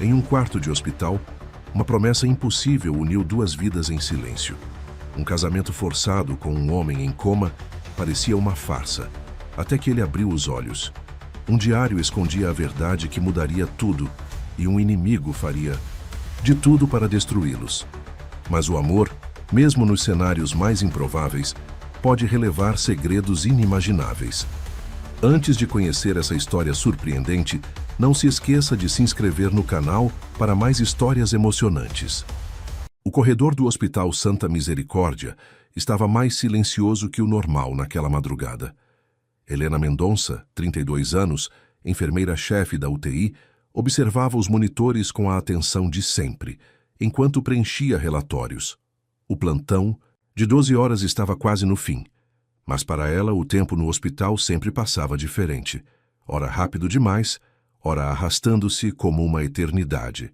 Em um quarto de hospital, uma promessa impossível uniu duas vidas em silêncio. Um casamento forçado com um homem em coma parecia uma farsa, até que ele abriu os olhos. Um diário escondia a verdade que mudaria tudo, e um inimigo faria de tudo para destruí-los. Mas o amor, mesmo nos cenários mais improváveis, pode relevar segredos inimagináveis. Antes de conhecer essa história surpreendente, não se esqueça de se inscrever no canal para mais histórias emocionantes. O corredor do Hospital Santa Misericórdia estava mais silencioso que o normal naquela madrugada. Helena Mendonça, 32 anos, enfermeira-chefe da UTI, observava os monitores com a atenção de sempre, enquanto preenchia relatórios. O plantão de 12 horas estava quase no fim, mas para ela o tempo no hospital sempre passava diferente, ora rápido demais, ora arrastando-se como uma eternidade.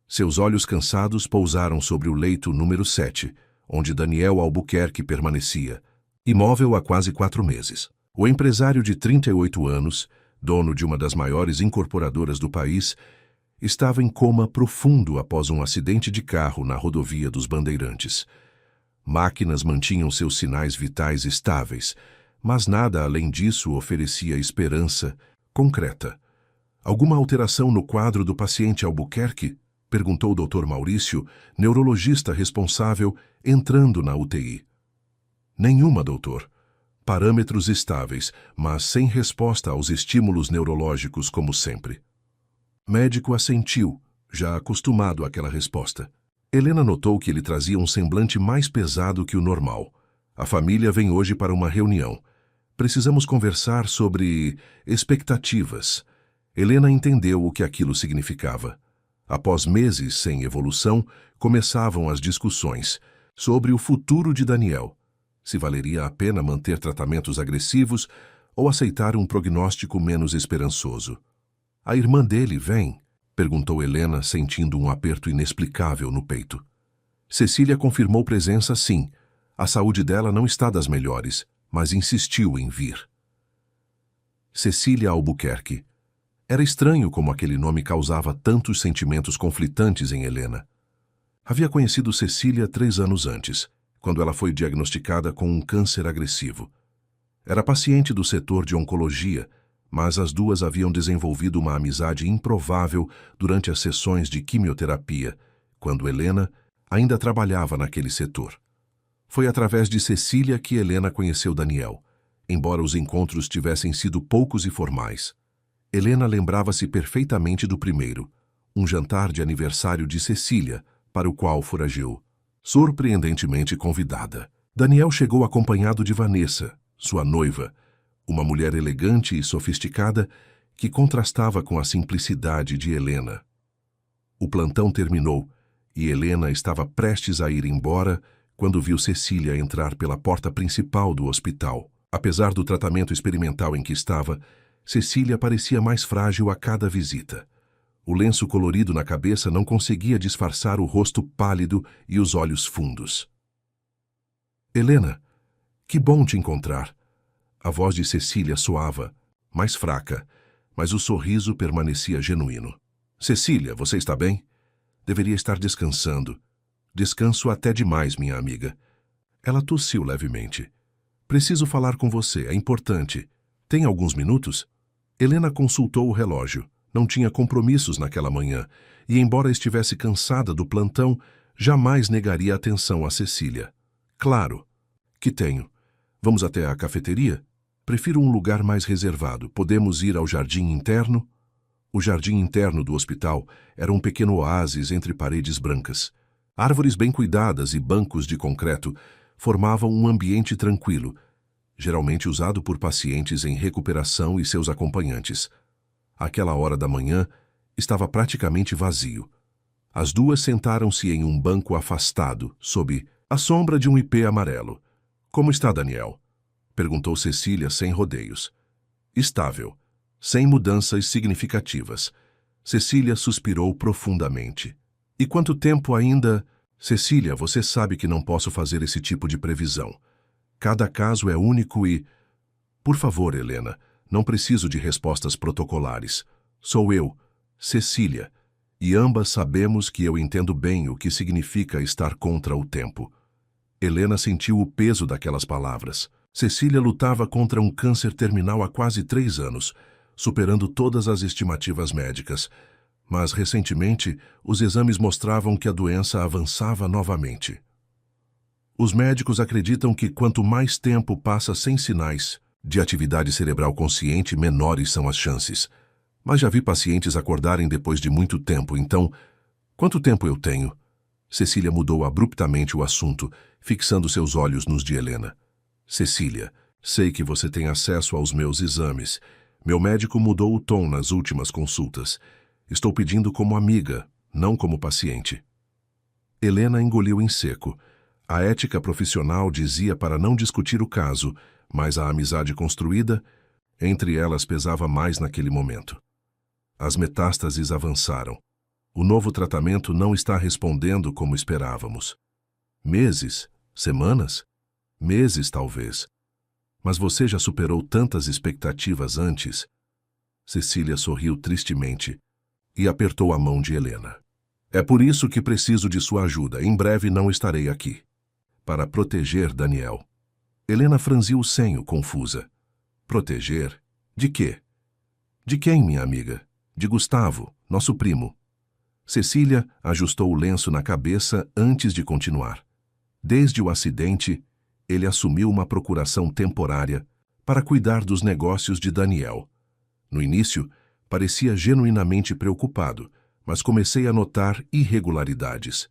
Seus olhos cansados pousaram sobre o leito número 7, onde Daniel Albuquerque permanecia, imóvel há quase 4 meses. O empresário de 38 anos, dono de uma das maiores incorporadoras do país, estava em coma profundo após um acidente de carro na rodovia dos Bandeirantes. Máquinas mantinham seus sinais vitais estáveis, mas nada além disso oferecia esperança concreta. Alguma alteração no quadro do paciente Albuquerque? Perguntou o Dr. Maurício, neurologista responsável, entrando na UTI. Nenhuma, doutor. Parâmetros estáveis, mas sem resposta aos estímulos neurológicos como sempre. Médico assentiu, já acostumado àquela resposta. Helena notou que ele trazia um semblante mais pesado que o normal. A família vem hoje para uma reunião. Precisamos conversar sobre expectativas. Helena entendeu o que aquilo significava. Após meses sem evolução, começavam as discussões sobre o futuro de Daniel. Se valeria a pena manter tratamentos agressivos ou aceitar um prognóstico menos esperançoso. A irmã dele vem? Perguntou Helena, sentindo um aperto inexplicável no peito. Cecília confirmou presença sim. A saúde dela não está das melhores, mas insistiu em vir. Cecília Albuquerque. Era estranho como aquele nome causava tantos sentimentos conflitantes em Helena. Havia conhecido Cecília 3 anos antes, quando ela foi diagnosticada com um câncer agressivo. Era paciente do setor de oncologia, mas as duas haviam desenvolvido uma amizade improvável durante as sessões de quimioterapia, quando Helena ainda trabalhava naquele setor. Foi através de Cecília que Helena conheceu Daniel, embora os encontros tivessem sido poucos e formais. Helena lembrava-se perfeitamente do primeiro, um jantar de aniversário de Cecília, para o qual foragiu, surpreendentemente convidada. Daniel chegou acompanhado de Vanessa, sua noiva, uma mulher elegante e sofisticada que contrastava com a simplicidade de Helena. O plantão terminou e Helena estava prestes a ir embora quando viu Cecília entrar pela porta principal do hospital. Apesar do tratamento experimental em que estava, Cecília parecia mais frágil a cada visita. O lenço colorido na cabeça não conseguia disfarçar o rosto pálido e os olhos fundos. Helena, que bom te encontrar. A voz de Cecília soava, mais fraca, mas o sorriso permanecia genuíno. Cecília, você está bem? Deveria estar descansando. Descanso até demais, minha amiga. Ela tossiu levemente. Preciso falar com você, é importante. Tem alguns minutos? Helena consultou o relógio. Não tinha compromissos naquela manhã, e embora estivesse cansada do plantão, jamais negaria atenção a Cecília. Claro, que tenho. Vamos até a cafeteria? Prefiro um lugar mais reservado. Podemos ir ao jardim interno? O jardim interno do hospital era um pequeno oásis entre paredes brancas. Árvores bem cuidadas e bancos de concreto formavam um ambiente tranquilo, geralmente usado por pacientes em recuperação e seus acompanhantes. Àquela hora da manhã, estava praticamente vazio. As duas sentaram-se em um banco afastado, sob a sombra de um ipê amarelo. Como está Daniel? Perguntou Cecília sem rodeios. Estável, sem mudanças significativas. Cecília suspirou profundamente. E quanto tempo ainda... Cecília, você sabe que não posso fazer esse tipo de previsão. Cada caso é único e... Por favor, Helena, não preciso de respostas protocolares. Sou eu, Cecília, E ambas sabemos que eu entendo bem o que significa estar contra o tempo. Helena sentiu o peso daquelas palavras. Cecília lutava contra um câncer terminal há quase 3 anos, superando todas as estimativas médicas. Mas, recentemente, os exames mostravam que a doença avançava novamente. Os médicos acreditam que quanto mais tempo passa sem sinais de atividade cerebral consciente, menores são as chances. Mas já vi pacientes acordarem depois de muito tempo, então, quanto tempo eu tenho? Cecília mudou abruptamente o assunto, fixando seus olhos nos de Helena. Cecília, sei que você tem acesso aos meus exames. Meu médico mudou o tom nas últimas consultas. Estou pedindo como amiga, não como paciente. Helena engoliu em seco. A ética profissional dizia para não discutir o caso, mas a amizade construída, entre elas, pesava mais naquele momento. As metástases avançaram. O novo tratamento não está respondendo como esperávamos. Meses? Semanas? Meses, talvez. Mas você já superou tantas expectativas antes. Cecília sorriu tristemente e apertou a mão de Helena. É por isso que preciso de sua ajuda. Em breve não estarei aqui. Para proteger Daniel. Helena franziu o senho, confusa. Proteger? De quê? De quem, minha amiga? De Gustavo, nosso primo. Cecília ajustou o lenço na cabeça antes de continuar. Desde o acidente, ele assumiu uma procuração temporária para cuidar dos negócios de Daniel. No início, parecia genuinamente preocupado, mas comecei a notar irregularidades.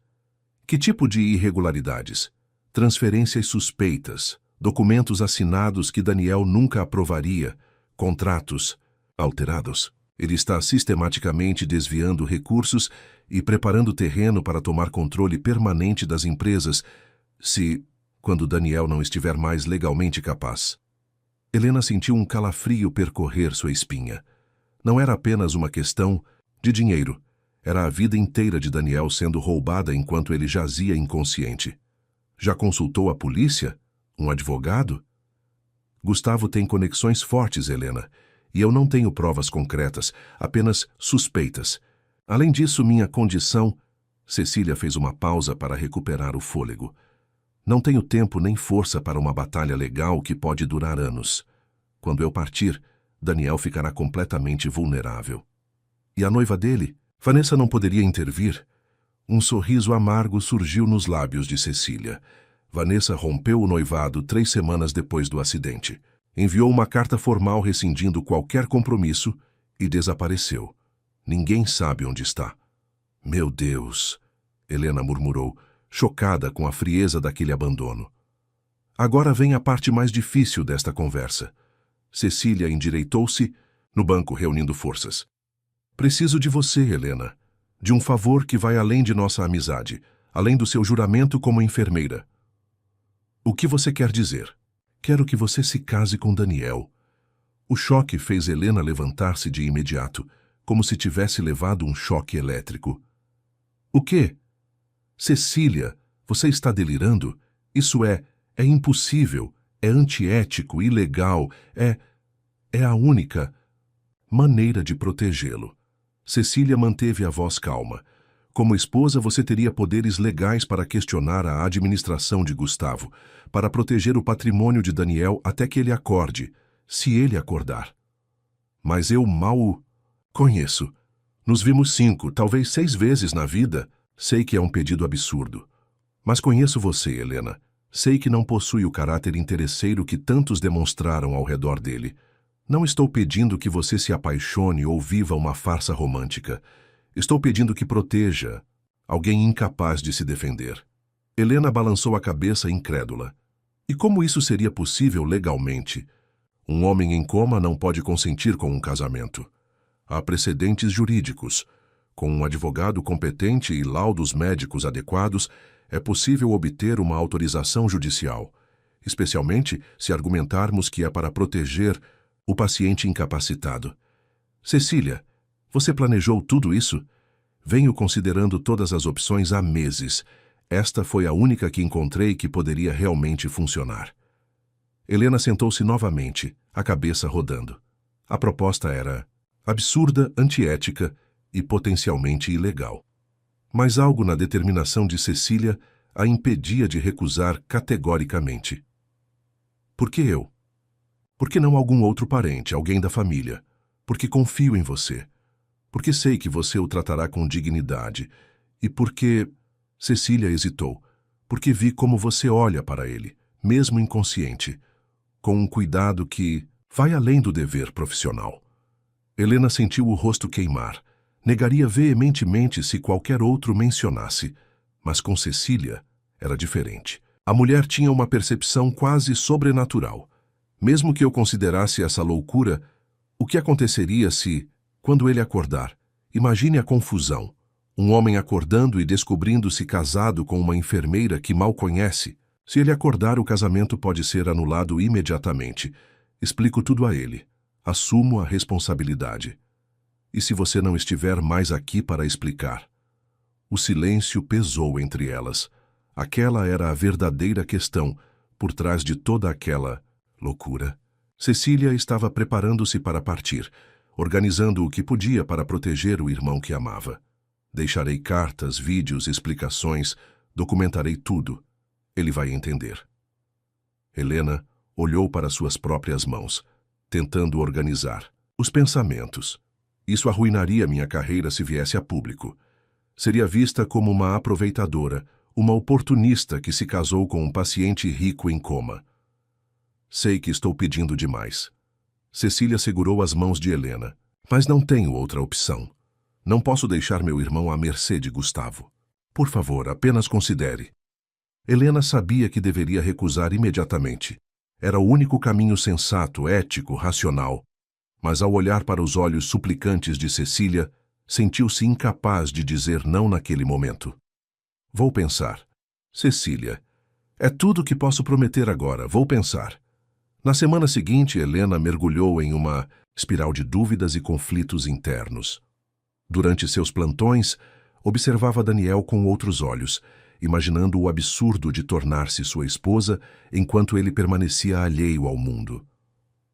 Que tipo de irregularidades? Transferências suspeitas, documentos assinados que Daniel nunca aprovaria, contratos alterados. Ele está sistematicamente desviando recursos e preparando terreno para tomar controle permanente das empresas, quando Daniel não estiver mais legalmente capaz. Helena sentiu um calafrio percorrer sua espinha. Não era apenas uma questão de dinheiro. Era a vida inteira de Daniel sendo roubada enquanto ele jazia inconsciente. Já consultou a polícia? Um advogado? Gustavo tem conexões fortes, Helena, e eu não tenho provas concretas, apenas suspeitas. Além disso, minha condição... Cecília fez uma pausa para recuperar o fôlego. Não tenho tempo nem força para uma batalha legal que pode durar anos. Quando eu partir, Daniel ficará completamente vulnerável. E a noiva dele? Vanessa não poderia intervir? Um sorriso amargo surgiu nos lábios de Cecília. Vanessa rompeu o noivado 3 semanas depois do acidente. Enviou uma carta formal rescindindo qualquer compromisso e desapareceu. Ninguém sabe onde está. Meu Deus! Helena murmurou, chocada com a frieza daquele abandono. Agora vem a parte mais difícil desta conversa. Cecília endireitou-se, no banco reunindo forças. Preciso de você, Helena. De um favor que vai além de nossa amizade, além do seu juramento como enfermeira. O que você quer dizer? Quero que você se case com Daniel. O choque fez Helena levantar-se de imediato, como se tivesse levado um choque elétrico. O quê? Cecília, você está delirando? Isso é impossível, é antiético, ilegal, é a única maneira de protegê-lo. Cecília manteve a voz calma. Como esposa, você teria poderes legais para questionar a administração de Gustavo, para proteger o patrimônio de Daniel até que ele acorde, se ele acordar. Mas eu mal o conheço. Nos vimos 5, talvez 6 vezes na vida. Sei que é um pedido absurdo. Mas conheço você, Helena. Sei que não possui o caráter interesseiro que tantos demonstraram ao redor dele. Não estou pedindo que você se apaixone ou viva uma farsa romântica. Estou pedindo que proteja alguém incapaz de se defender. Helena balançou a cabeça incrédula. E como isso seria possível legalmente? Um homem em coma não pode consentir com um casamento. Há precedentes jurídicos. Com um advogado competente e laudos médicos adequados, é possível obter uma autorização judicial, especialmente se argumentarmos que é para proteger o paciente incapacitado. Cecília, você planejou tudo isso? Venho considerando todas as opções há meses. Esta foi a única que encontrei que poderia realmente funcionar. Helena sentou-se novamente, a cabeça rodando. A proposta era absurda, antiética e potencialmente ilegal. Mas algo na determinação de Cecília a impedia de recusar categoricamente. Por que eu? Por que não algum outro parente, alguém da família? Porque confio em você. Porque sei que você o tratará com dignidade. E porque... Cecília hesitou. Porque vi como você olha para ele, mesmo inconsciente, com um cuidado que vai além do dever profissional. Helena sentiu o rosto queimar. Negaria veementemente se qualquer outro mencionasse, mas com Cecília era diferente. A mulher tinha uma percepção quase sobrenatural. Mesmo que eu considerasse essa loucura, o que aconteceria se, quando ele acordar, imagine a confusão, um homem acordando e descobrindo-se casado com uma enfermeira que mal conhece. Se ele acordar, o casamento pode ser anulado imediatamente. Explico tudo a ele. Assumo a responsabilidade. E se você não estiver mais aqui para explicar? O silêncio pesou entre elas. Aquela era a verdadeira questão, por trás de toda aquela loucura. Cecília estava preparando-se para partir, organizando o que podia para proteger o irmão que amava. Deixarei cartas, vídeos, explicações, documentarei tudo. Ele vai entender. Helena olhou para suas próprias mãos, tentando organizar os pensamentos. Isso arruinaria minha carreira se viesse a público. Seria vista como uma aproveitadora, uma oportunista que se casou com um paciente rico em coma. Sei que estou pedindo demais. Cecília segurou as mãos de Helena. Mas não tenho outra opção. Não posso deixar meu irmão à mercê de Gustavo. Por favor, apenas considere. Helena sabia que deveria recusar imediatamente. Era o único caminho sensato, ético, racional. Mas ao olhar para os olhos suplicantes de Cecília, sentiu-se incapaz de dizer não naquele momento. Vou pensar. Cecília, é tudo o que posso prometer agora, vou pensar. Na semana seguinte, Helena mergulhou em uma espiral de dúvidas e conflitos internos. Durante seus plantões, observava Daniel com outros olhos, imaginando o absurdo de tornar-se sua esposa enquanto ele permanecia alheio ao mundo.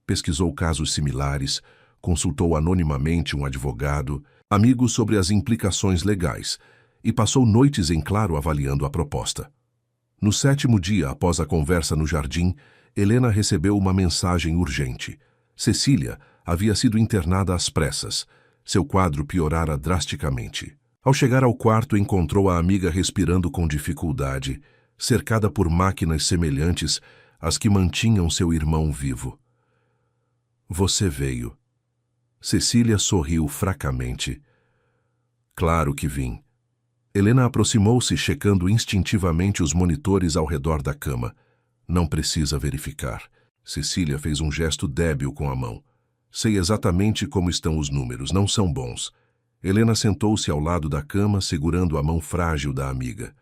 Pesquisou casos similares, consultou anonimamente um advogado, amigos sobre as implicações legais, e passou noites em claro avaliando a proposta. No 7º dia após a conversa no jardim, Helena recebeu uma mensagem urgente. Cecília havia sido internada às pressas. Seu quadro piorara drasticamente. Ao chegar ao quarto, encontrou a amiga respirando com dificuldade, cercada por máquinas semelhantes às que mantinham seu irmão vivo. Você veio. Cecília sorriu fracamente. Claro que vim. Helena aproximou-se, checando instintivamente os monitores ao redor da cama. Não precisa verificar. Cecília fez um gesto débil com a mão. Sei exatamente como estão os números, não são bons. Helena sentou-se ao lado da cama, segurando a mão frágil da amiga.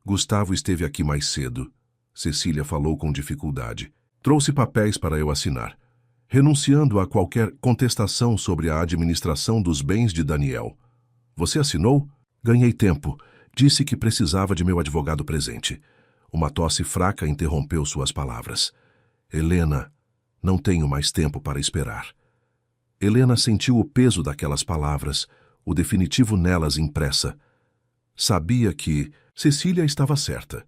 Gustavo esteve aqui mais cedo. Cecília falou com dificuldade. Trouxe papéis para eu assinar, renunciando a qualquer contestação sobre a administração dos bens de Daniel. Você assinou? Ganhei tempo. Disse que precisava de meu advogado presente. Uma tosse fraca interrompeu suas palavras. Helena, não tenho mais tempo para esperar. Helena sentiu o peso daquelas palavras, o definitivo nelas impressa. Sabia que Cecília estava certa.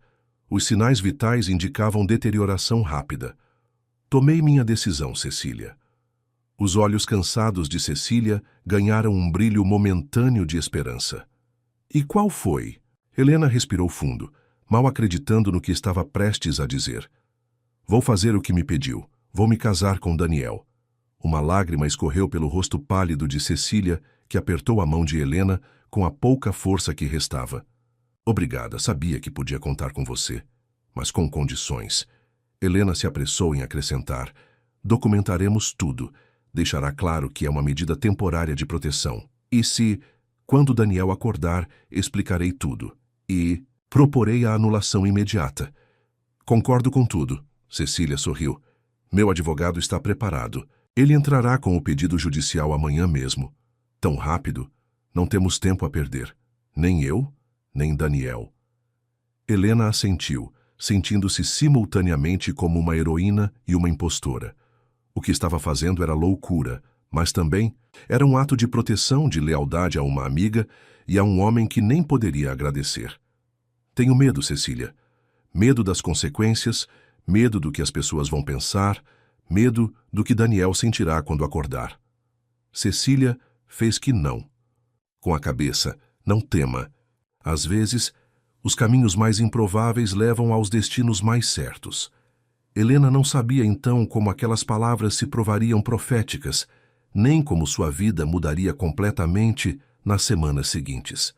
Os sinais vitais indicavam deterioração rápida. Tomei minha decisão, Cecília. Os olhos cansados de Cecília ganharam um brilho momentâneo de esperança. E qual foi? Helena respirou fundo, mal acreditando no que estava prestes a dizer. Vou fazer o que me pediu. Vou me casar com Daniel. Uma lágrima escorreu pelo rosto pálido de Cecília, que apertou a mão de Helena com a pouca força que restava. Obrigada, sabia que podia contar com você, mas com condições. Helena se apressou em acrescentar. Documentaremos tudo. Deixará claro que é uma medida temporária de proteção. E se, quando Daniel acordar, explicarei tudo. E proporei a anulação imediata. Concordo com tudo. Cecília sorriu. Meu advogado está preparado. Ele entrará com o pedido judicial amanhã mesmo. Tão rápido? Não temos tempo a perder. Nem eu, nem Daniel. Helena assentiu, sentindo-se simultaneamente como uma heroína e uma impostora. O que estava fazendo era loucura, mas também era um ato de proteção, de lealdade a uma amiga e a um homem que nem poderia agradecer. Tenho medo, Cecília. Medo das consequências, medo do que as pessoas vão pensar, medo do que Daniel sentirá quando acordar. Cecília fez que não. Com a cabeça, não tema. Às vezes, os caminhos mais improváveis levam aos destinos mais certos. Helena não sabia então como aquelas palavras se provariam proféticas, nem como sua vida mudaria completamente nas semanas seguintes.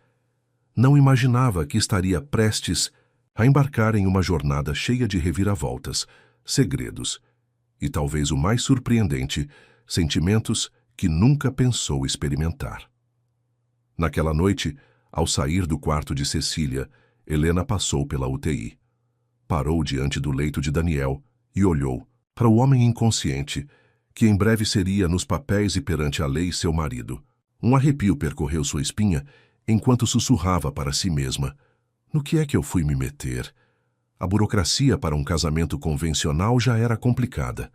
Não imaginava que estaria prestes a embarcar em uma jornada cheia de reviravoltas, segredos e, talvez o mais surpreendente, sentimentos que nunca pensou experimentar. Naquela noite, ao sair do quarto de Cecília, Helena passou pela UTI. Parou diante do leito de Daniel e olhou para o homem inconsciente, que em breve seria nos papéis e perante a lei seu marido. Um arrepio percorreu sua espinha enquanto sussurrava para si mesma: no que é que eu fui me meter? A burocracia para um casamento convencional já era complicada.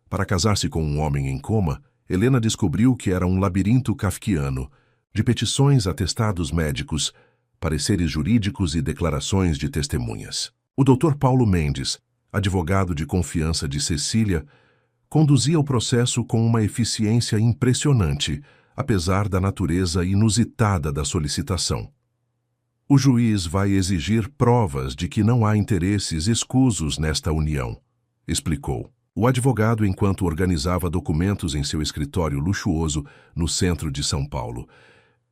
Para casar-se com um homem em coma, Helena descobriu que era um labirinto kafkiano, de petições, atestados médicos, pareceres jurídicos e declarações de testemunhas. O Dr. Paulo Mendes, advogado de confiança de Cecília, conduzia o processo com uma eficiência impressionante, apesar da natureza inusitada da solicitação. O juiz vai exigir provas de que não há interesses escusos nesta união, explicou o advogado enquanto organizava documentos em seu escritório luxuoso no centro de São Paulo.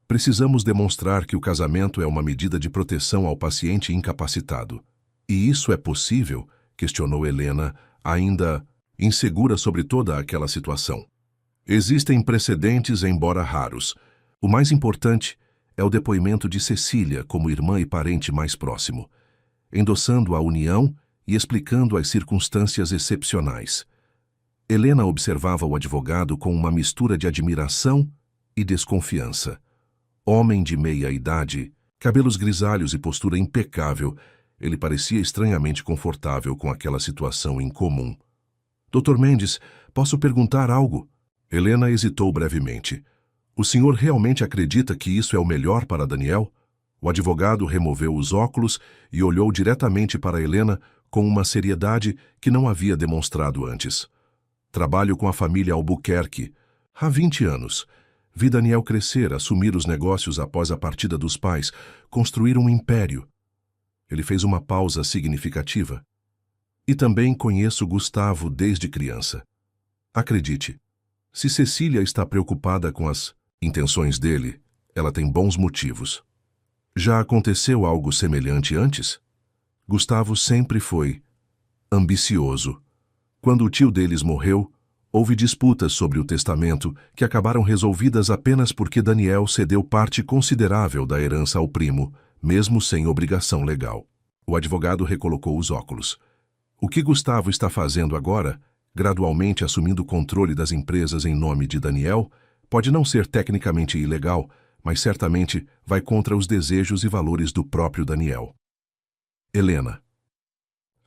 Precisamos demonstrar que o casamento é uma medida de proteção ao paciente incapacitado. E isso é possível? Questionou Helena, ainda insegura sobre toda aquela situação. Existem precedentes, embora raros. O mais importante é o depoimento de Cecília como irmã e parente mais próximo, endossando a união e explicando as circunstâncias excepcionais. Helena observava o advogado com uma mistura de admiração e desconfiança. Homem de meia idade, cabelos grisalhos e postura impecável, ele parecia estranhamente confortável com aquela situação incomum. Dr. Mendes, posso perguntar algo? Helena hesitou brevemente. O senhor realmente acredita que isso é o melhor para Daniel? O advogado removeu os óculos e olhou diretamente para Helena com uma seriedade que não havia demonstrado antes. Trabalho com a família Albuquerque. Há 20 anos. Vi Daniel crescer, assumir os negócios após a partida dos pais, construir um império. Ele fez uma pausa significativa. E também conheço Gustavo desde criança. Acredite, se Cecília está preocupada com as intenções dele, ela tem bons motivos. Já aconteceu algo semelhante antes? Gustavo sempre foi ambicioso. Quando o tio deles morreu, houve disputas sobre o testamento que acabaram resolvidas apenas porque Daniel cedeu parte considerável da herança ao primo, mesmo sem obrigação legal. O advogado recolocou os óculos. O que Gustavo está fazendo agora, gradualmente assumindo o controle das empresas em nome de Daniel, pode não ser tecnicamente ilegal, mas certamente vai contra os desejos e valores do próprio Daniel. Helena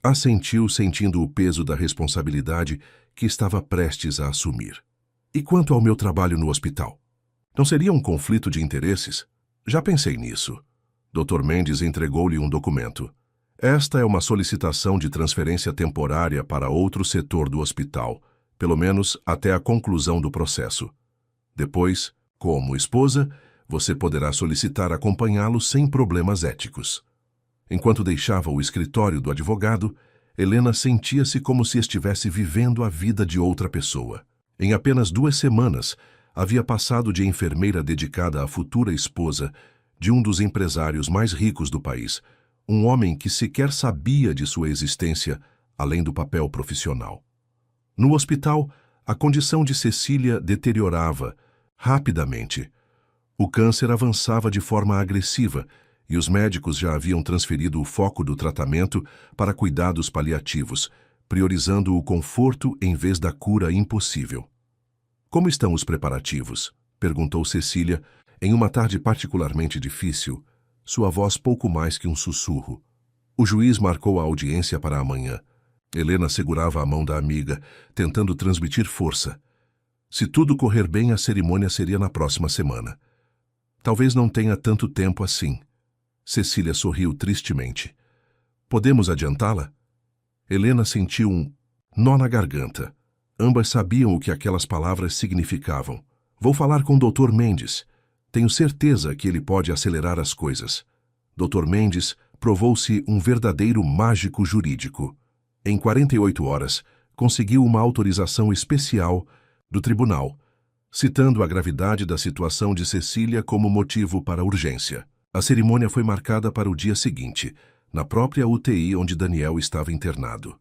assentiu, sentindo o peso da responsabilidade que estava prestes a assumir. E quanto ao meu trabalho no hospital? Não seria um conflito de interesses? Já pensei nisso. Dr. Mendes entregou-lhe um documento. Esta é uma solicitação de transferência temporária para outro setor do hospital, pelo menos até a conclusão do processo. Depois, como esposa, você poderá solicitar acompanhá-lo sem problemas éticos. Enquanto deixava o escritório do advogado, Helena sentia-se como se estivesse vivendo a vida de outra pessoa. Em apenas 2 semanas, havia passado de enfermeira dedicada à futura esposa de um dos empresários mais ricos do país, um homem que sequer sabia de sua existência, além do papel profissional. No hospital, a condição de Cecília deteriorava rapidamente. O câncer avançava de forma agressiva e os médicos já haviam transferido o foco do tratamento para cuidados paliativos, priorizando o conforto em vez da cura impossível. Como estão os preparativos? Perguntou Cecília, em uma tarde particularmente difícil, sua voz pouco mais que um sussurro. O juiz marcou a audiência para amanhã. Helena segurava a mão da amiga, tentando transmitir força. Se tudo correr bem, a cerimônia seria na próxima semana. Talvez não tenha tanto tempo assim. Cecília sorriu tristemente. Podemos adiantá-la? Helena sentiu um nó na garganta. Ambas sabiam o que aquelas palavras significavam. Vou falar com o Dr. Mendes. Tenho certeza que ele pode acelerar as coisas. Dr. Mendes provou-se um verdadeiro mágico jurídico. Em 48 horas, conseguiu uma autorização especial do tribunal, citando a gravidade da situação de Cecília como motivo para a urgência. A cerimônia foi marcada para o dia seguinte, na própria UTI onde Daniel estava internado.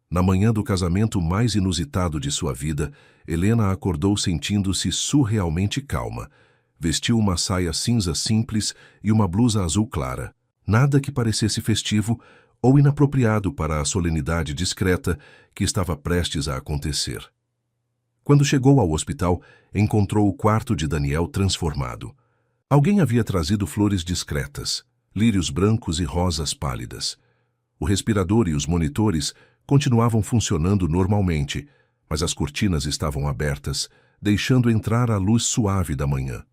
Na manhã do casamento mais inusitado de sua vida, Helena acordou sentindo-se surrealmente calma. Vestiu uma saia cinza simples e uma blusa azul clara. Nada que parecesse festivo ou inapropriado para a solenidade discreta que estava prestes a acontecer. Quando chegou ao hospital, encontrou o quarto de Daniel transformado. Alguém havia trazido flores discretas, lírios brancos e rosas pálidas. O respirador e os monitores continuavam funcionando normalmente, mas as cortinas estavam abertas, deixando entrar a luz suave da manhã.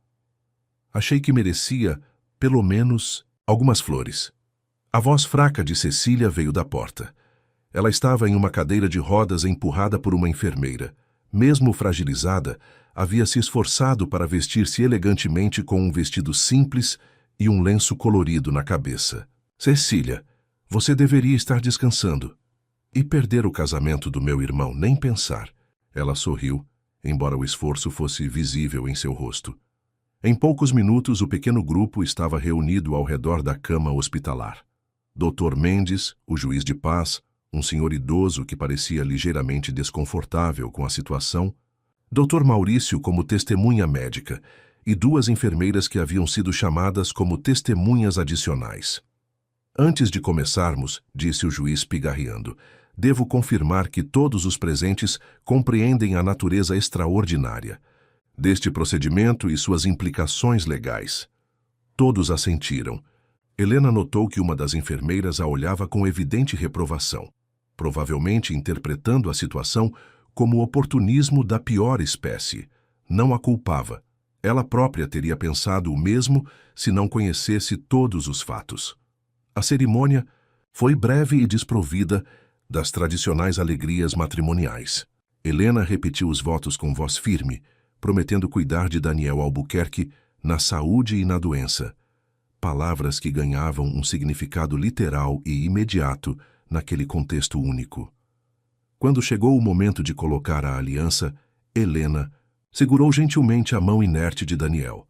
Achei que merecia, pelo menos, algumas flores. A voz fraca de Cecília veio da porta. Ela estava em uma cadeira de rodas empurrada por uma enfermeira. Mesmo fragilizada, havia se esforçado para vestir-se elegantemente com um vestido simples e um lenço colorido na cabeça. Cecília, você deveria estar descansando. E perder o casamento do meu irmão, nem pensar. Ela sorriu, embora o esforço fosse visível em seu rosto. Em poucos minutos, o pequeno grupo estava reunido ao redor da cama hospitalar. Dr. Mendes, o juiz de paz, um senhor idoso que parecia ligeiramente desconfortável com a situação, Dr. Maurício como testemunha médica e duas enfermeiras que haviam sido chamadas como testemunhas adicionais. Antes de começarmos, disse o juiz pigarreando, devo confirmar que todos os presentes compreendem a natureza extraordinária deste procedimento e suas implicações legais. Todos assentiram. Helena notou que uma das enfermeiras a olhava com evidente reprovação, provavelmente interpretando a situação como oportunismo da pior espécie. Não a culpava. Ela própria teria pensado o mesmo se não conhecesse todos os fatos. A cerimônia foi breve e desprovida das tradicionais alegrias matrimoniais. Helena repetiu os votos com voz firme, prometendo cuidar de Daniel Albuquerque na saúde e na doença. Palavras que ganhavam um significado literal e imediato naquele contexto único. Quando chegou o momento de colocar a aliança, Helena segurou gentilmente a mão inerte de Daniel.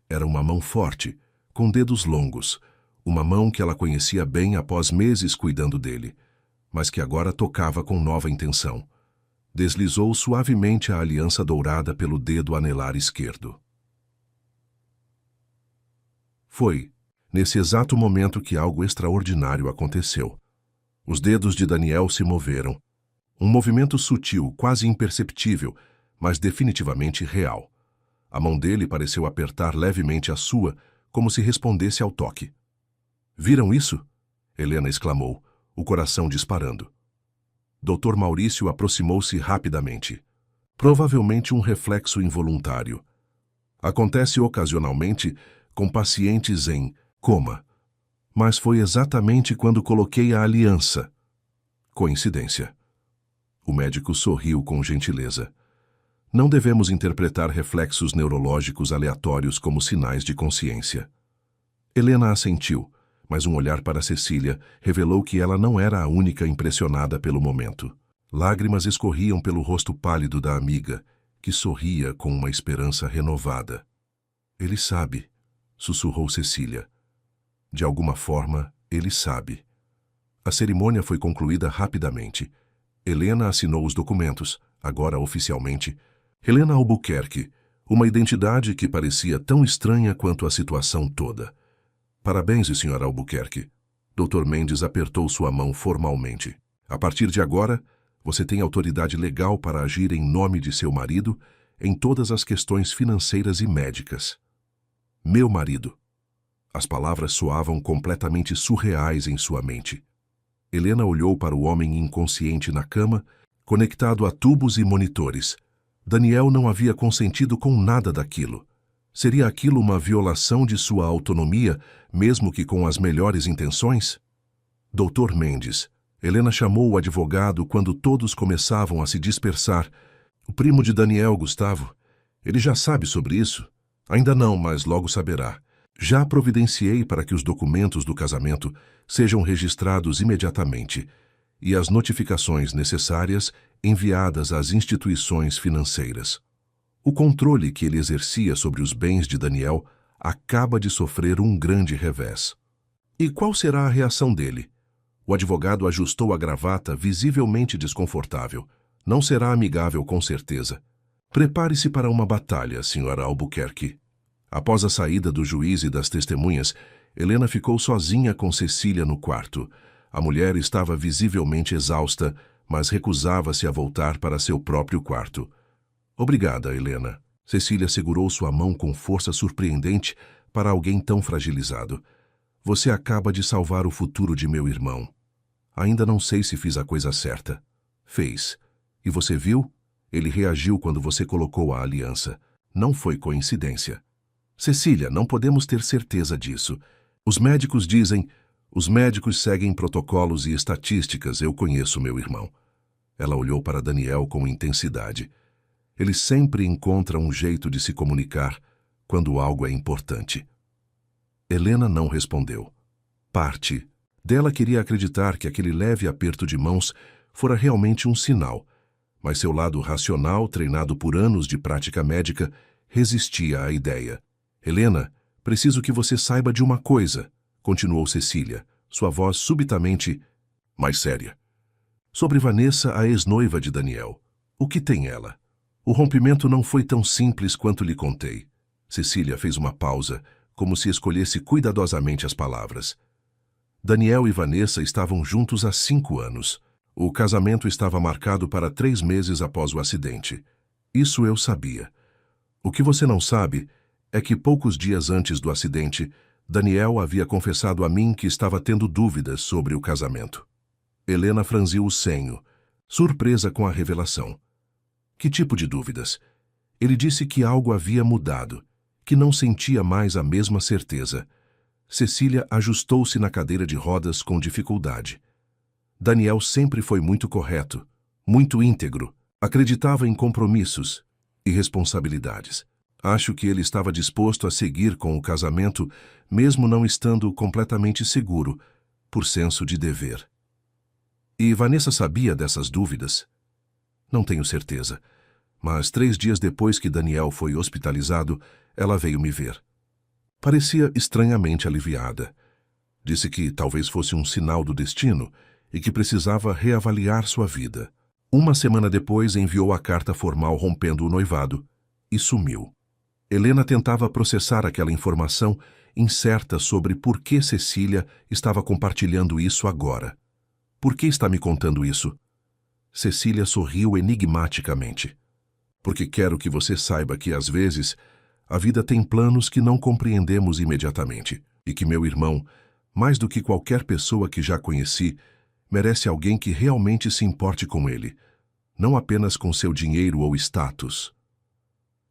Era uma mão forte, com dedos longos, uma mão que ela conhecia bem após meses cuidando dele, mas que agora tocava com nova intenção. Deslizou suavemente a aliança dourada pelo dedo anelar esquerdo. Foi, nesse exato momento, que algo extraordinário aconteceu. Os dedos de Daniel se moveram. Um movimento sutil, quase imperceptível, mas definitivamente real. A mão dele pareceu apertar levemente a sua, como se respondesse ao toque. Viram isso? Helena exclamou, o coração disparando. Dr. Maurício aproximou-se rapidamente. Provavelmente um reflexo involuntário. Acontece ocasionalmente com pacientes em coma. Mas foi exatamente quando coloquei a aliança. Coincidência. O médico sorriu com gentileza. Não devemos interpretar reflexos neurológicos aleatórios como sinais de consciência. Helena assentiu, mas um olhar para Cecília revelou que ela não era a única impressionada pelo momento. Lágrimas escorriam pelo rosto pálido da amiga, que sorria com uma esperança renovada. Ele sabe, sussurrou Cecília. De alguma forma, ele sabe. A cerimônia foi concluída rapidamente. Helena assinou os documentos, agora oficialmente. Helena Albuquerque, uma identidade que parecia tão estranha quanto a situação toda. Parabéns, Sr. Albuquerque. Dr. Mendes apertou sua mão formalmente. A partir de agora, você tem autoridade legal para agir em nome de seu marido em todas as questões financeiras e médicas. Meu marido. As palavras soavam completamente surreais em sua mente. Helena olhou para o homem inconsciente na cama, conectado a tubos e monitores. Daniel não havia consentido com nada daquilo. Seria aquilo uma violação de sua autonomia, mesmo que com as melhores intenções? Doutor Mendes. Helena chamou o advogado quando todos começavam a se dispersar. O primo de Daniel, Gustavo. Ele já sabe sobre isso? Ainda não, mas logo saberá. Já providenciei para que os documentos do casamento sejam registrados imediatamente e as notificações necessárias enviadas às instituições financeiras. O controle que ele exercia sobre os bens de Daniel acaba de sofrer um grande revés. E qual será a reação dele? O advogado ajustou a gravata, visivelmente desconfortável. Não será amigável, com certeza. Prepare-se para uma batalha, Sra. Albuquerque. Após a saída do juiz e das testemunhas, Helena ficou sozinha com Cecília no quarto. A mulher estava visivelmente exausta, mas recusava-se a voltar para seu próprio quarto. Obrigada, Helena. Cecília segurou sua mão com força surpreendente para alguém tão fragilizado. Você acaba de salvar o futuro de meu irmão. Ainda não sei se fiz a coisa certa. Fez. E você viu? Ele reagiu quando você colocou a aliança. Não foi coincidência. Cecília, não podemos ter certeza disso. Os médicos dizem... Os médicos seguem protocolos e estatísticas, eu conheço meu irmão. Ela olhou para Daniel com intensidade. Ele sempre encontra um jeito de se comunicar quando algo é importante. Helena não respondeu. Parte dela queria acreditar que aquele leve aperto de mãos fora realmente um sinal, mas seu lado racional, treinado por anos de prática médica, resistia à ideia. Helena, preciso que você saiba de uma coisa, continuou Cecília, sua voz subitamente mais séria. Sobre Vanessa, a ex-noiva de Daniel. O que tem ela? O rompimento não foi tão simples quanto lhe contei. Cecília fez uma pausa, como se escolhesse cuidadosamente as palavras. Daniel e Vanessa estavam juntos há 5 anos. O casamento estava marcado para 3 meses após o acidente. Isso eu sabia. O que você não sabe é que poucos dias antes do acidente, Daniel havia confessado a mim que estava tendo dúvidas sobre o casamento. Helena franziu o senho, surpresa com a revelação. Que tipo de dúvidas? Ele disse que algo havia mudado, que não sentia mais a mesma certeza. Cecília ajustou-se na cadeira de rodas com dificuldade. Daniel sempre foi muito correto, muito íntegro, acreditava em compromissos e responsabilidades. Acho que ele estava disposto a seguir com o casamento, mesmo não estando completamente seguro, por senso de dever. E Vanessa sabia dessas dúvidas? Não tenho certeza, mas 3 dias depois que Daniel foi hospitalizado, ela veio me ver. Parecia estranhamente aliviada. Disse que talvez fosse um sinal do destino e que precisava reavaliar sua vida. 1 semana depois enviou a carta formal rompendo o noivado e sumiu. Helena tentava processar aquela informação incerta sobre por que Cecília estava compartilhando isso agora. Por que está me contando isso? Cecília sorriu enigmaticamente. Porque quero que você saiba que, às vezes, a vida tem planos que não compreendemos imediatamente e que meu irmão, mais do que qualquer pessoa que já conheci, merece alguém que realmente se importe com ele, não apenas com seu dinheiro ou status.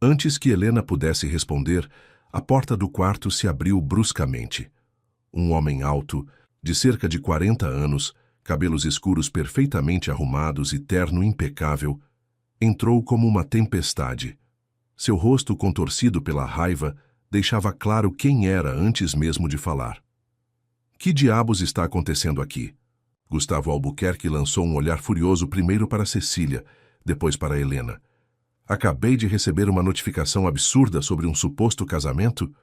Antes que Helena pudesse responder, a porta do quarto se abriu bruscamente. Um homem alto, de cerca de 40 anos, cabelos escuros perfeitamente arrumados e terno impecável, entrou como uma tempestade. Seu rosto contorcido pela raiva deixava claro quem era antes mesmo de falar. Que diabos está acontecendo aqui? Gustavo Albuquerque lançou um olhar furioso primeiro para Cecília, depois para Helena. Acabei de receber uma notificação absurda sobre um suposto casamento?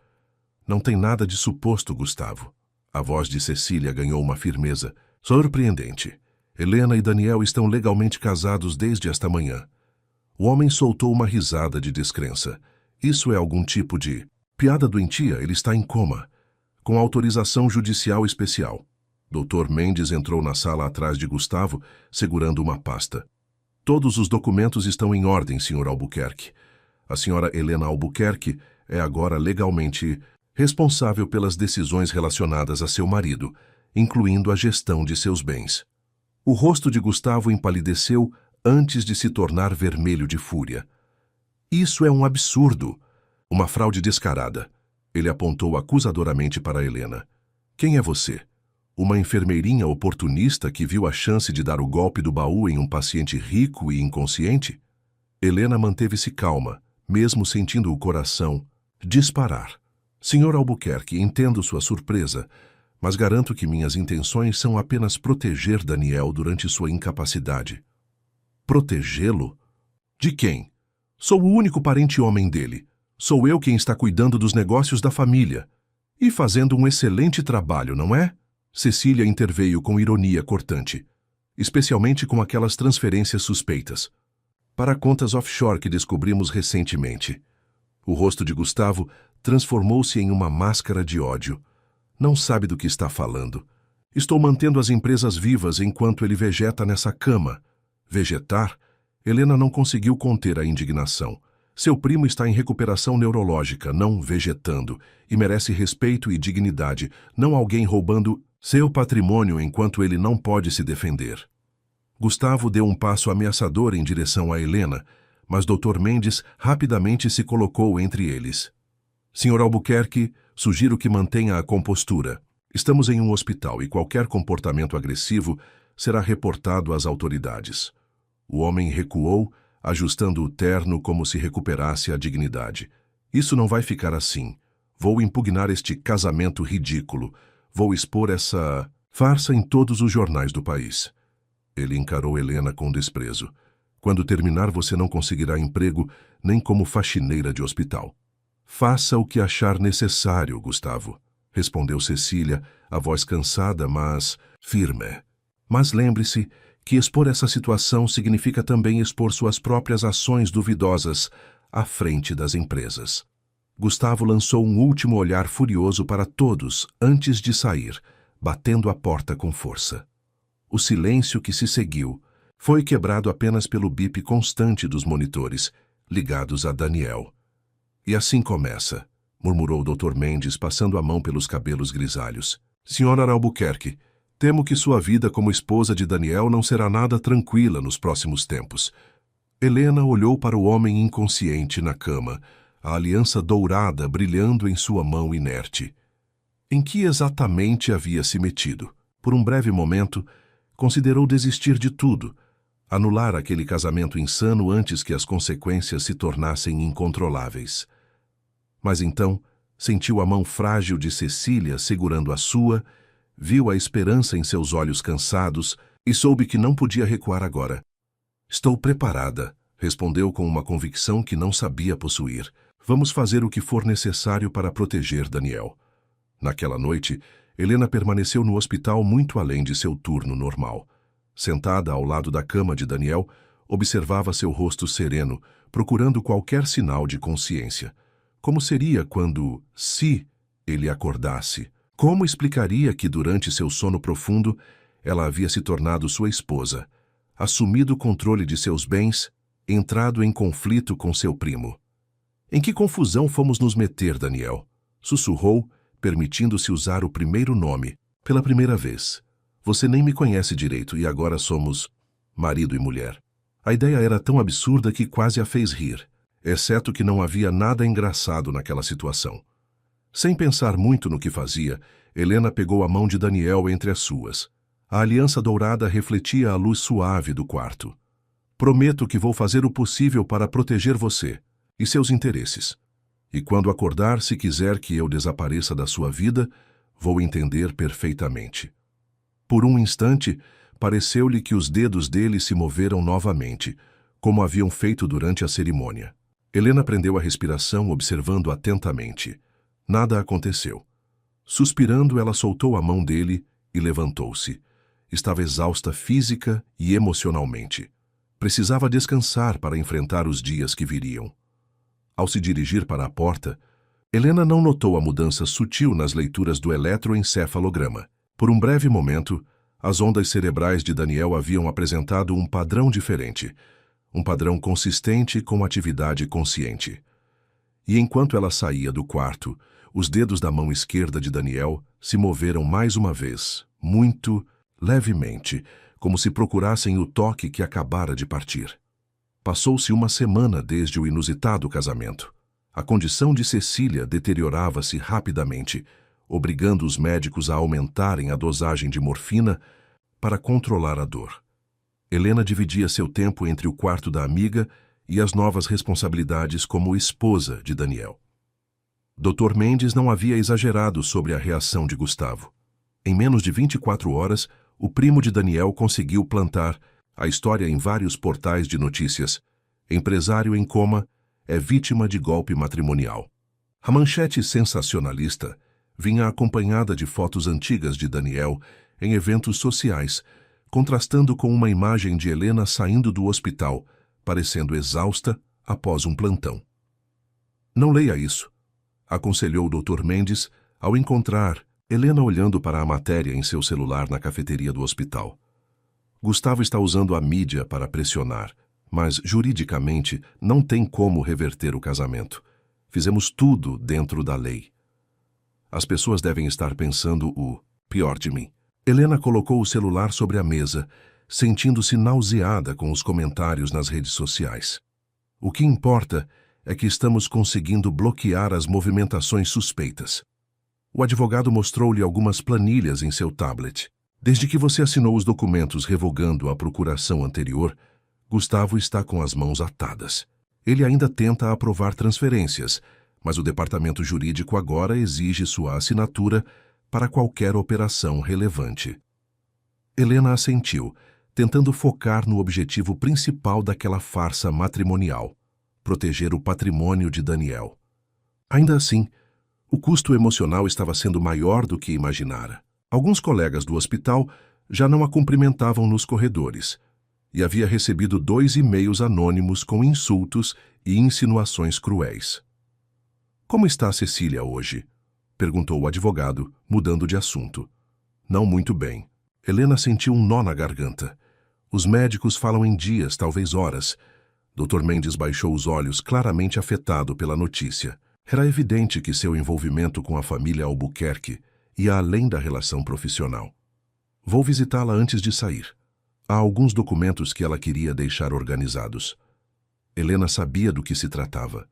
Não tem nada de suposto, Gustavo. A voz de Cecília ganhou uma firmeza surpreendente. Helena e Daniel estão legalmente casados desde esta manhã. O homem soltou uma risada de descrença. Isso é algum tipo de piada doentia? Ele está em coma, com autorização judicial especial. Dr. Mendes entrou na sala atrás de Gustavo, segurando uma pasta. Todos os documentos estão em ordem, Sr. Albuquerque. A Sra. Helena Albuquerque é agora legalmente responsável pelas decisões relacionadas a seu marido, incluindo a gestão de seus bens. O rosto de Gustavo empalideceu antes de se tornar vermelho de fúria. Isso é um absurdo. Uma fraude descarada. Ele apontou acusadoramente para Helena. Quem é você? Uma enfermeirinha oportunista que viu a chance de dar o golpe do baú em um paciente rico e inconsciente? Helena manteve-se calma, mesmo sentindo o coração disparar. Senhor Albuquerque, entendo sua surpresa, mas garanto que minhas intenções são apenas proteger Daniel durante sua incapacidade. Protegê-lo? De quem? Sou o único parente homem dele. Sou eu quem está cuidando dos negócios da família. E fazendo um excelente trabalho, não é? Cecília interveio com ironia cortante, especialmente com aquelas transferências suspeitas, para contas offshore que descobrimos recentemente. O rosto de Gustavo transformou-se em uma máscara de ódio. Não sabe do que está falando. Estou mantendo as empresas vivas enquanto ele vegeta nessa cama. Vegetar? Helena não conseguiu conter a indignação. Seu primo está em recuperação neurológica, não vegetando, e merece respeito e dignidade, não alguém roubando seu patrimônio enquanto ele não pode se defender. Gustavo deu um passo ameaçador em direção a Helena, mas Dr. Mendes rapidamente se colocou entre eles. Sr. Albuquerque, sugiro que mantenha a compostura. Estamos em um hospital e qualquer comportamento agressivo será reportado às autoridades. O homem recuou, ajustando o terno como se recuperasse a dignidade. Isso não vai ficar assim. Vou impugnar este casamento ridículo. Vou expor essa farsa em todos os jornais do país. Ele encarou Helena com desprezo. Quando terminar, você não conseguirá emprego nem como faxineira de hospital. Faça o que achar necessário, Gustavo, respondeu Cecília, a voz cansada, mas firme. Mas lembre-se que expor essa situação significa também expor suas próprias ações duvidosas à frente das empresas. Gustavo lançou um último olhar furioso para todos antes de sair, batendo a porta com força. O silêncio que se seguiu foi quebrado apenas pelo bip constante dos monitores, ligados a Daniel. E assim começa, murmurou o Dr. Mendes, passando a mão pelos cabelos grisalhos. Sra. Albuquerque, temo que sua vida como esposa de Daniel não será nada tranquila nos próximos tempos. Helena olhou para o homem inconsciente na cama, a aliança dourada brilhando em sua mão inerte. Em que exatamente havia se metido? Por um breve momento, considerou desistir de tudo, anular aquele casamento insano antes que as consequências se tornassem incontroláveis. Mas então, sentiu a mão frágil de Cecília segurando a sua, viu a esperança em seus olhos cansados e soube que não podia recuar agora. Estou preparada, respondeu com uma convicção que não sabia possuir. Vamos fazer o que for necessário para proteger Daniel. Naquela noite, Helena permaneceu no hospital muito além de seu turno normal. Sentada ao lado da cama de Daniel, observava seu rosto sereno, procurando qualquer sinal de consciência. Como seria quando, se ele acordasse? Como explicaria que durante seu sono profundo ela havia se tornado sua esposa, assumido o controle de seus bens, entrado em conflito com seu primo? Em que confusão fomos nos meter, Daniel? Sussurrou, permitindo-se usar o primeiro nome, pela primeira vez. Você nem me conhece direito e agora somos marido e mulher. A ideia era tão absurda que quase a fez rir, exceto que não havia nada engraçado naquela situação. Sem pensar muito no que fazia, Helena pegou a mão de Daniel entre as suas. A aliança dourada refletia a luz suave do quarto. Prometo que vou fazer o possível para proteger você e seus interesses. E quando acordar, se quiser que eu desapareça da sua vida, vou entender perfeitamente. Por um instante, pareceu-lhe que os dedos dele se moveram novamente, como haviam feito durante a cerimônia. Helena prendeu a respiração, observando atentamente. Nada aconteceu. Suspirando, ela soltou a mão dele e levantou-se. Estava exausta física e emocionalmente. Precisava descansar para enfrentar os dias que viriam. Ao se dirigir para a porta, Helena não notou a mudança sutil nas leituras do eletroencefalograma. Por um breve momento, as ondas cerebrais de Daniel haviam apresentado um padrão diferente, um padrão consistente com atividade consciente. E enquanto ela saía do quarto, os dedos da mão esquerda de Daniel se moveram mais uma vez, muito levemente, como se procurassem o toque que acabara de partir. Passou-se uma semana desde o inusitado casamento. A condição de Cecília deteriorava-se rapidamente, obrigando os médicos a aumentarem a dosagem de morfina para controlar a dor. Helena dividia seu tempo entre o quarto da amiga e as novas responsabilidades como esposa de Daniel. Dr. Mendes não havia exagerado sobre a reação de Gustavo. Em menos de 24 horas, o primo de Daniel conseguiu plantar a história em vários portais de notícias. Empresário em coma é vítima de golpe matrimonial. A manchete sensacionalista vinha acompanhada de fotos antigas de Daniel em eventos sociais, contrastando com uma imagem de Helena saindo do hospital, parecendo exausta após um plantão. Não leia isso, aconselhou o Dr. Mendes ao encontrar Helena olhando para a matéria em seu celular na cafeteria do hospital. Gustavo está usando a mídia para pressionar, mas juridicamente não tem como reverter o casamento. Fizemos tudo dentro da lei. As pessoas devem estar pensando o pior de mim. Helena colocou o celular sobre a mesa, sentindo-se nauseada com os comentários nas redes sociais. O que importa é que estamos conseguindo bloquear as movimentações suspeitas. O advogado mostrou-lhe algumas planilhas em seu tablet. Desde que você assinou os documentos revogando a procuração anterior, Gustavo está com as mãos atadas. Ele ainda tenta aprovar transferências, mas o departamento jurídico agora exige sua assinatura para qualquer operação relevante. Helena assentiu, tentando focar no objetivo principal daquela farsa matrimonial: proteger o patrimônio de Daniel. Ainda assim, o custo emocional estava sendo maior do que imaginara. Alguns colegas do hospital já não a cumprimentavam nos corredores e havia recebido 2 e-mails anônimos com insultos e insinuações cruéis. Como está a Cecília hoje? Perguntou o advogado, mudando de assunto. Não muito bem. Helena sentiu um nó na garganta. Os médicos falam em dias, talvez horas. Dr. Mendes baixou os olhos, claramente afetado pela notícia. Era evidente que seu envolvimento com a família Albuquerque ia além da relação profissional. Vou visitá-la antes de sair. Há alguns documentos que ela queria deixar organizados. Helena sabia do que se tratava.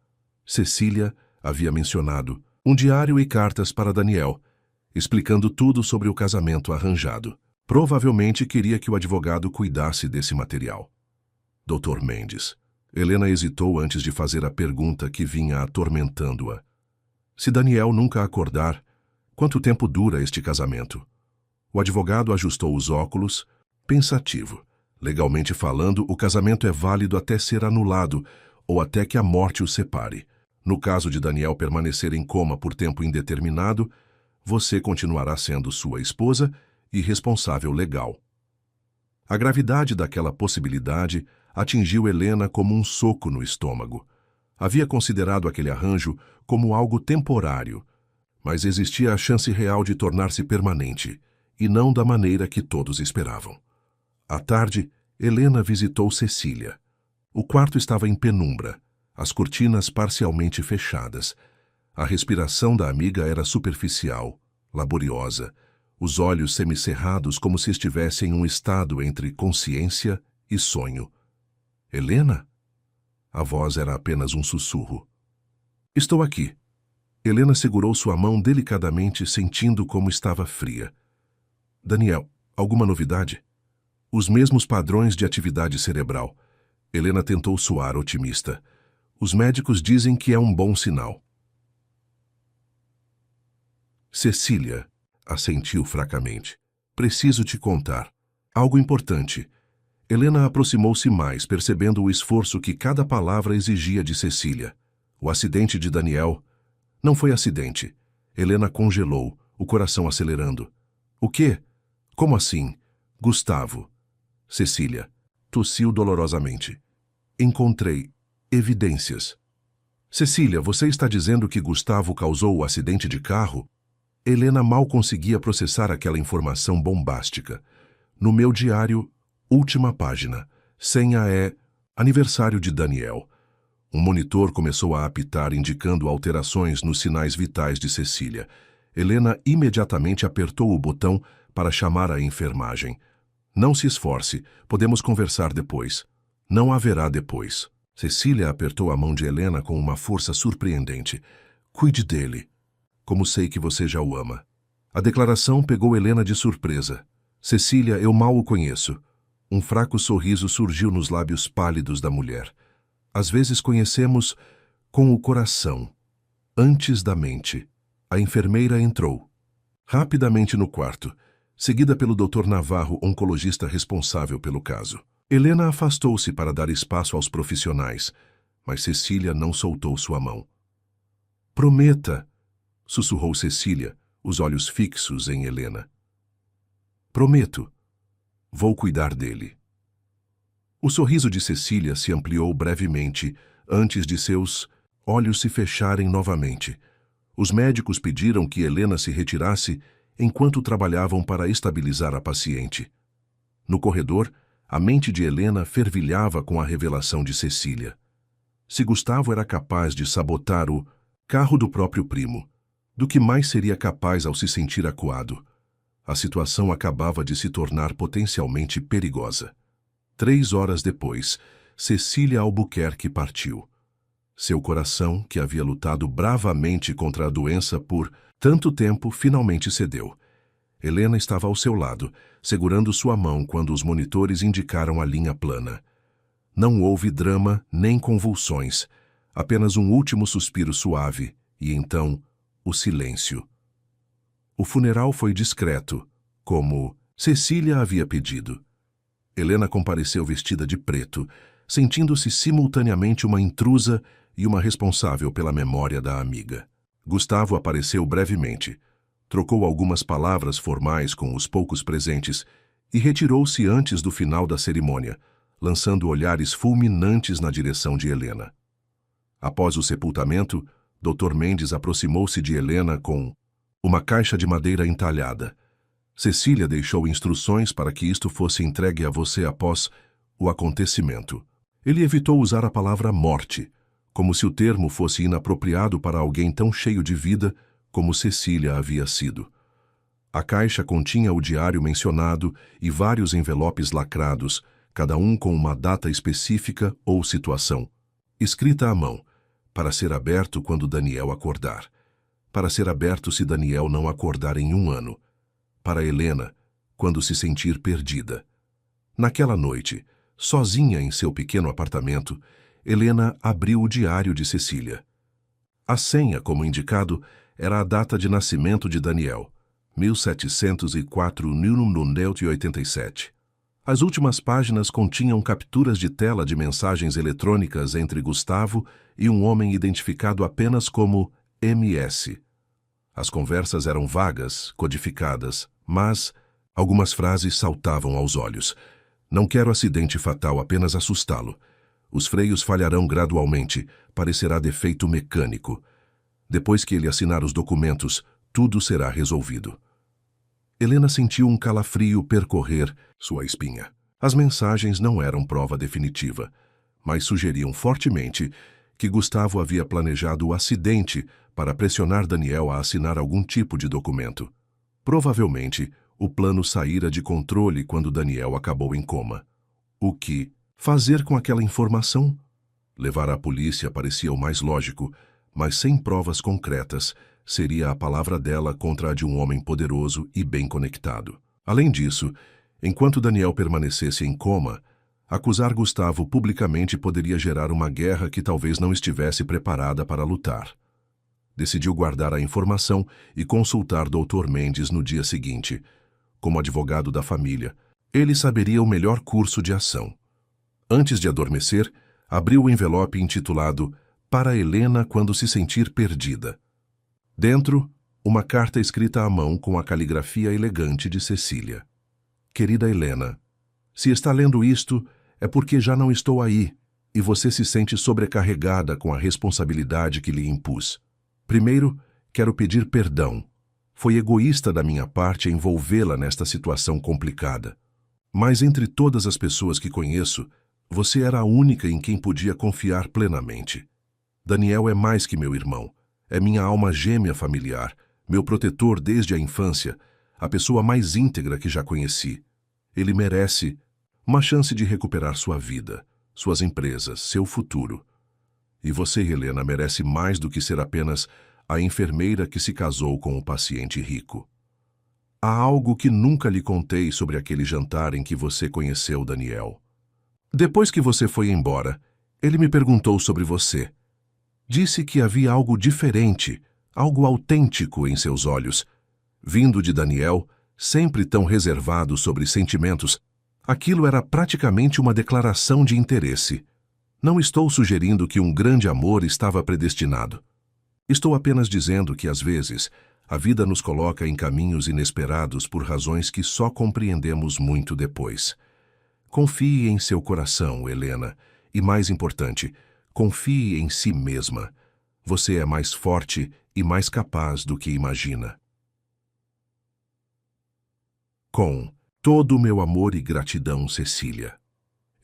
Cecília havia mencionado um diário e cartas para Daniel, explicando tudo sobre o casamento arranjado. Provavelmente queria que o advogado cuidasse desse material. Dr. Mendes. Helena hesitou antes de fazer a pergunta que vinha atormentando-a. Se Daniel nunca acordar, quanto tempo dura este casamento? O advogado ajustou os óculos, pensativo. Legalmente falando, o casamento é válido até ser anulado ou até que a morte o separe. No caso de Daniel permanecer em coma por tempo indeterminado, você continuará sendo sua esposa e responsável legal. A gravidade daquela possibilidade atingiu Helena como um soco no estômago. Havia considerado aquele arranjo como algo temporário, mas existia a chance real de tornar-se permanente, e não da maneira que todos esperavam. À tarde, Helena visitou Cecília. O quarto estava em penumbra, as cortinas parcialmente fechadas. A respiração da amiga era superficial, laboriosa, os olhos semicerrados como se estivesse em um estado entre consciência e sonho. Helena? A voz era apenas um sussurro. Estou aqui. Helena segurou sua mão delicadamente, sentindo como estava fria. Daniel, alguma novidade? Os mesmos padrões de atividade cerebral. Helena tentou soar otimista. Os médicos dizem que é um bom sinal. Cecília, assentiu fracamente. Preciso te contar. Algo importante. Helena aproximou-se mais, percebendo o esforço que cada palavra exigia de Cecília. O acidente de Daniel não foi acidente. Helena congelou, o coração acelerando. O quê? Como assim? Gustavo. Cecília tossiu dolorosamente. Encontrei evidências. Cecília, você está dizendo que Gustavo causou o acidente de carro? Helena mal conseguia processar aquela informação bombástica. No meu diário, última página. Senha é aniversário de Daniel. Um monitor começou a apitar, indicando alterações nos sinais vitais de Cecília. Helena imediatamente apertou o botão para chamar a enfermagem. Não se esforce, podemos conversar depois. Não haverá depois. Cecília apertou a mão de Helena com uma força surpreendente. Cuide dele. Como sei que você já o ama. A declaração pegou Helena de surpresa. Cecília, eu mal o conheço. Um fraco sorriso surgiu nos lábios pálidos da mulher. Às vezes conhecemos com o coração, antes da mente. A enfermeira entrou. Rapidamente no quarto, seguida pelo Dr. Navarro, oncologista responsável pelo caso. Helena afastou-se para dar espaço aos profissionais, mas Cecília não soltou sua mão. Prometa, sussurrou Cecília, os olhos fixos em Helena. Prometo. Vou cuidar dele. O sorriso de Cecília se ampliou brevemente antes de seus olhos se fecharem novamente. Os médicos pediram que Helena se retirasse enquanto trabalhavam para estabilizar a paciente. No corredor, a mente de Helena fervilhava com a revelação de Cecília. Se Gustavo era capaz de sabotar o carro do próprio primo, do que mais seria capaz ao se sentir acuado? A situação acabava de se tornar potencialmente perigosa. 3 horas depois, Cecília Albuquerque partiu. Seu coração, que havia lutado bravamente contra a doença por tanto tempo, finalmente cedeu. Helena estava ao seu lado, segurando sua mão quando os monitores indicaram a linha plana. Não houve drama nem convulsões, apenas um último suspiro suave e então o silêncio. O funeral foi discreto, como Cecília havia pedido. Helena compareceu vestida de preto, sentindo-se simultaneamente uma intrusa e uma responsável pela memória da amiga. Gustavo apareceu brevemente, trocou algumas palavras formais com os poucos presentes e retirou-se antes do final da cerimônia, lançando olhares fulminantes na direção de Helena. Após o sepultamento, Dr. Mendes aproximou-se de Helena com uma caixa de madeira entalhada. Cecília deixou instruções para que isto fosse entregue a você após o acontecimento. Ele evitou usar a palavra morte, como se o termo fosse inapropriado para alguém tão cheio de vida como Cecília havia sido. A caixa continha o diário mencionado e vários envelopes lacrados, cada um com uma data específica ou situação, escrita à mão, para ser aberto quando Daniel acordar. Para ser aberto se Daniel não acordar em 1 ano. Para Helena, quando se sentir perdida. Naquela noite, sozinha em seu pequeno apartamento, Helena abriu o diário de Cecília. A senha, como indicado, era a data de nascimento de Daniel, 1704 87. As últimas páginas continham capturas de tela de mensagens eletrônicas entre Gustavo e um homem identificado apenas como MS. As conversas eram vagas, codificadas, mas algumas frases saltavam aos olhos. Não quero acidente fatal, apenas assustá-lo. Os freios falharão gradualmente, parecerá defeito mecânico. Depois que ele assinar os documentos, tudo será resolvido. Helena sentiu um calafrio percorrer sua espinha. As mensagens não eram prova definitiva, mas sugeriam fortemente que Gustavo havia planejado o acidente para pressionar Daniel a assinar algum tipo de documento. Provavelmente, o plano saíra de controle quando Daniel acabou em coma. O que fazer com aquela informação? Levar à polícia parecia o mais lógico, mas sem provas concretas, seria a palavra dela contra a de um homem poderoso e bem conectado. Além disso, enquanto Daniel permanecesse em coma, acusar Gustavo publicamente poderia gerar uma guerra que talvez não estivesse preparada para lutar. Decidiu guardar a informação e consultar Dr. Mendes no dia seguinte. Como advogado da família, ele saberia o melhor curso de ação. Antes de adormecer, abriu o envelope intitulado Para Helena quando se sentir perdida. Dentro, uma carta escrita à mão com a caligrafia elegante de Cecília. Querida Helena, se está lendo isto, é porque já não estou aí e você se sente sobrecarregada com a responsabilidade que lhe impus. Primeiro, quero pedir perdão. Foi egoísta da minha parte envolvê-la nesta situação complicada. Mas entre todas as pessoas que conheço, você era a única em quem podia confiar plenamente. Daniel é mais que meu irmão. É minha alma gêmea familiar, meu protetor desde a infância, a pessoa mais íntegra que já conheci. Ele merece uma chance de recuperar sua vida, suas empresas, seu futuro. E você, Helena, merece mais do que ser apenas a enfermeira que se casou com o paciente rico. Há algo que nunca lhe contei sobre aquele jantar em que você conheceu Daniel. Depois que você foi embora, ele me perguntou sobre você. Disse que havia algo diferente, algo autêntico em seus olhos. Vindo de Daniel, sempre tão reservado sobre sentimentos, aquilo era praticamente uma declaração de interesse. Não estou sugerindo que um grande amor estava predestinado. Estou apenas dizendo que, às vezes, a vida nos coloca em caminhos inesperados por razões que só compreendemos muito depois. Confie em seu coração, Helena, e, mais importante, confie em si mesma. Você é mais forte e mais capaz do que imagina. Com todo o meu amor e gratidão, Cecília.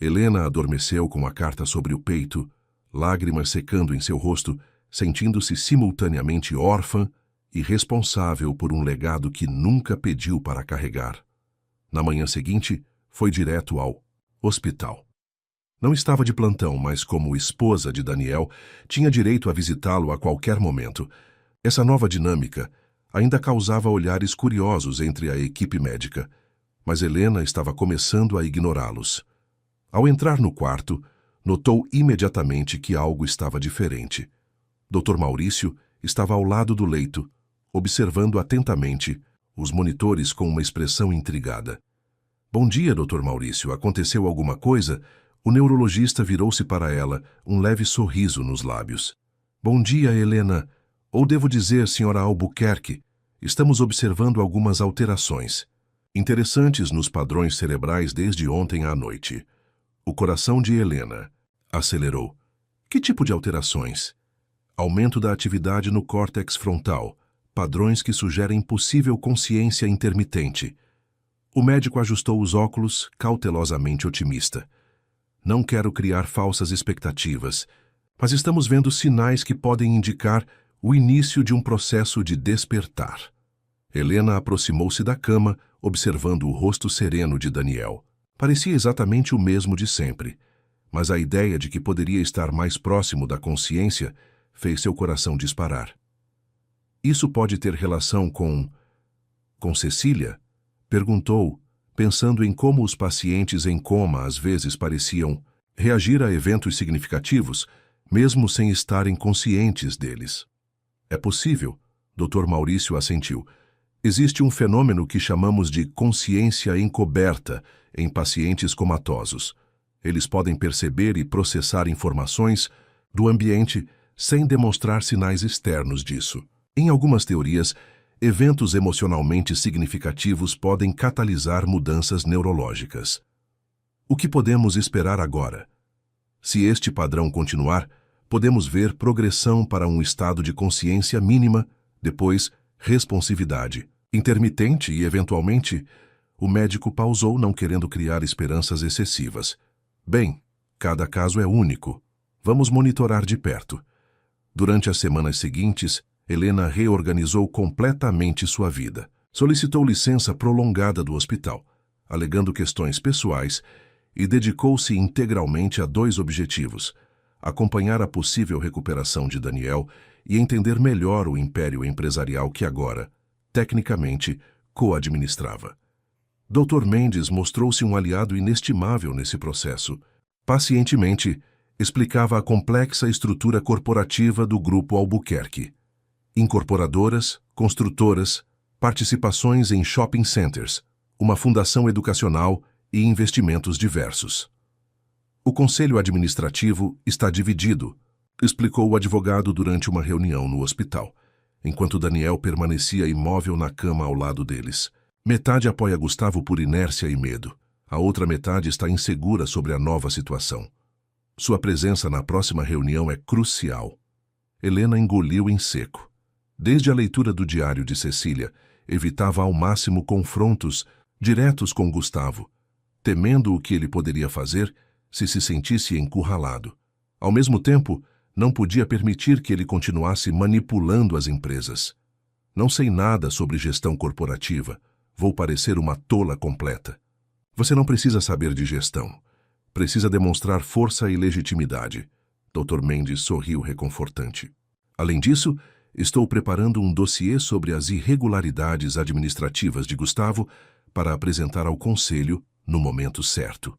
Helena adormeceu com a carta sobre o peito, lágrimas secando em seu rosto, sentindo-se simultaneamente órfã e responsável por um legado que nunca pediu para carregar. Na manhã seguinte, foi direto ao hospital. Não estava de plantão, mas como esposa de Daniel, tinha direito a visitá-lo a qualquer momento. Essa nova dinâmica ainda causava olhares curiosos entre a equipe médica, mas Helena estava começando a ignorá-los. Ao entrar no quarto, notou imediatamente que algo estava diferente. Dr. Maurício estava ao lado do leito, observando atentamente os monitores com uma expressão intrigada. Bom dia, Dr. Maurício. Aconteceu alguma coisa? O neurologista virou-se para ela, um leve sorriso nos lábios. Bom dia, Helena. Ou devo dizer, Sra. Albuquerque, estamos observando algumas alterações interessantes nos padrões cerebrais desde ontem à noite. O coração de Helena acelerou. Que tipo de alterações? Aumento da atividade no córtex frontal, padrões que sugerem possível consciência intermitente. O médico ajustou os óculos, cautelosamente otimista. Não quero criar falsas expectativas, mas estamos vendo sinais que podem indicar o início de um processo de despertar. Helena aproximou-se da cama, observando o rosto sereno de Daniel. Parecia exatamente o mesmo de sempre, mas a ideia de que poderia estar mais próximo da consciência fez seu coração disparar. Isso pode ter relação com Cecília? Perguntou, pensando em como os pacientes em coma às vezes pareciam reagir a eventos significativos, mesmo sem estarem conscientes deles. É possível, Dr. Maurício assentiu. Existe um fenômeno que chamamos de consciência encoberta em pacientes comatosos. Eles podem perceber e processar informações do ambiente sem demonstrar sinais externos disso. Em algumas teorias, eventos emocionalmente significativos podem catalisar mudanças neurológicas. O que podemos esperar agora? Se este padrão continuar, podemos ver progressão para um estado de consciência mínima, depois responsividade intermitente e, eventualmente, o médico pausou, não querendo criar esperanças excessivas. Bem, cada caso é único. Vamos monitorar de perto. Durante as semanas seguintes, Helena reorganizou completamente sua vida. Solicitou licença prolongada do hospital, alegando questões pessoais, e dedicou-se integralmente a 2 objetivos: acompanhar a possível recuperação de Daniel e entender melhor o império empresarial que agora, tecnicamente, co-administrava. Dr. Mendes mostrou-se um aliado inestimável nesse processo. Pacientemente, explicava a complexa estrutura corporativa do Grupo Albuquerque. Incorporadoras, construtoras, participações em shopping centers, uma fundação educacional e investimentos diversos. O conselho administrativo está dividido, explicou o advogado durante uma reunião no hospital, enquanto Daniel permanecia imóvel na cama ao lado deles. Metade apoia Gustavo por inércia e medo. A outra metade está insegura sobre a nova situação. Sua presença na próxima reunião é crucial. Helena engoliu em seco. Desde a leitura do diário de Cecília, evitava ao máximo confrontos diretos com Gustavo, temendo o que ele poderia fazer se sentisse encurralado. Ao mesmo tempo, não podia permitir que ele continuasse manipulando as empresas. Não sei nada sobre gestão corporativa. Vou parecer uma tola completa. Você não precisa saber de gestão. Precisa demonstrar força e legitimidade. Dr. Mendes sorriu reconfortante. Além disso, estou preparando um dossiê sobre as irregularidades administrativas de Gustavo para apresentar ao conselho no momento certo.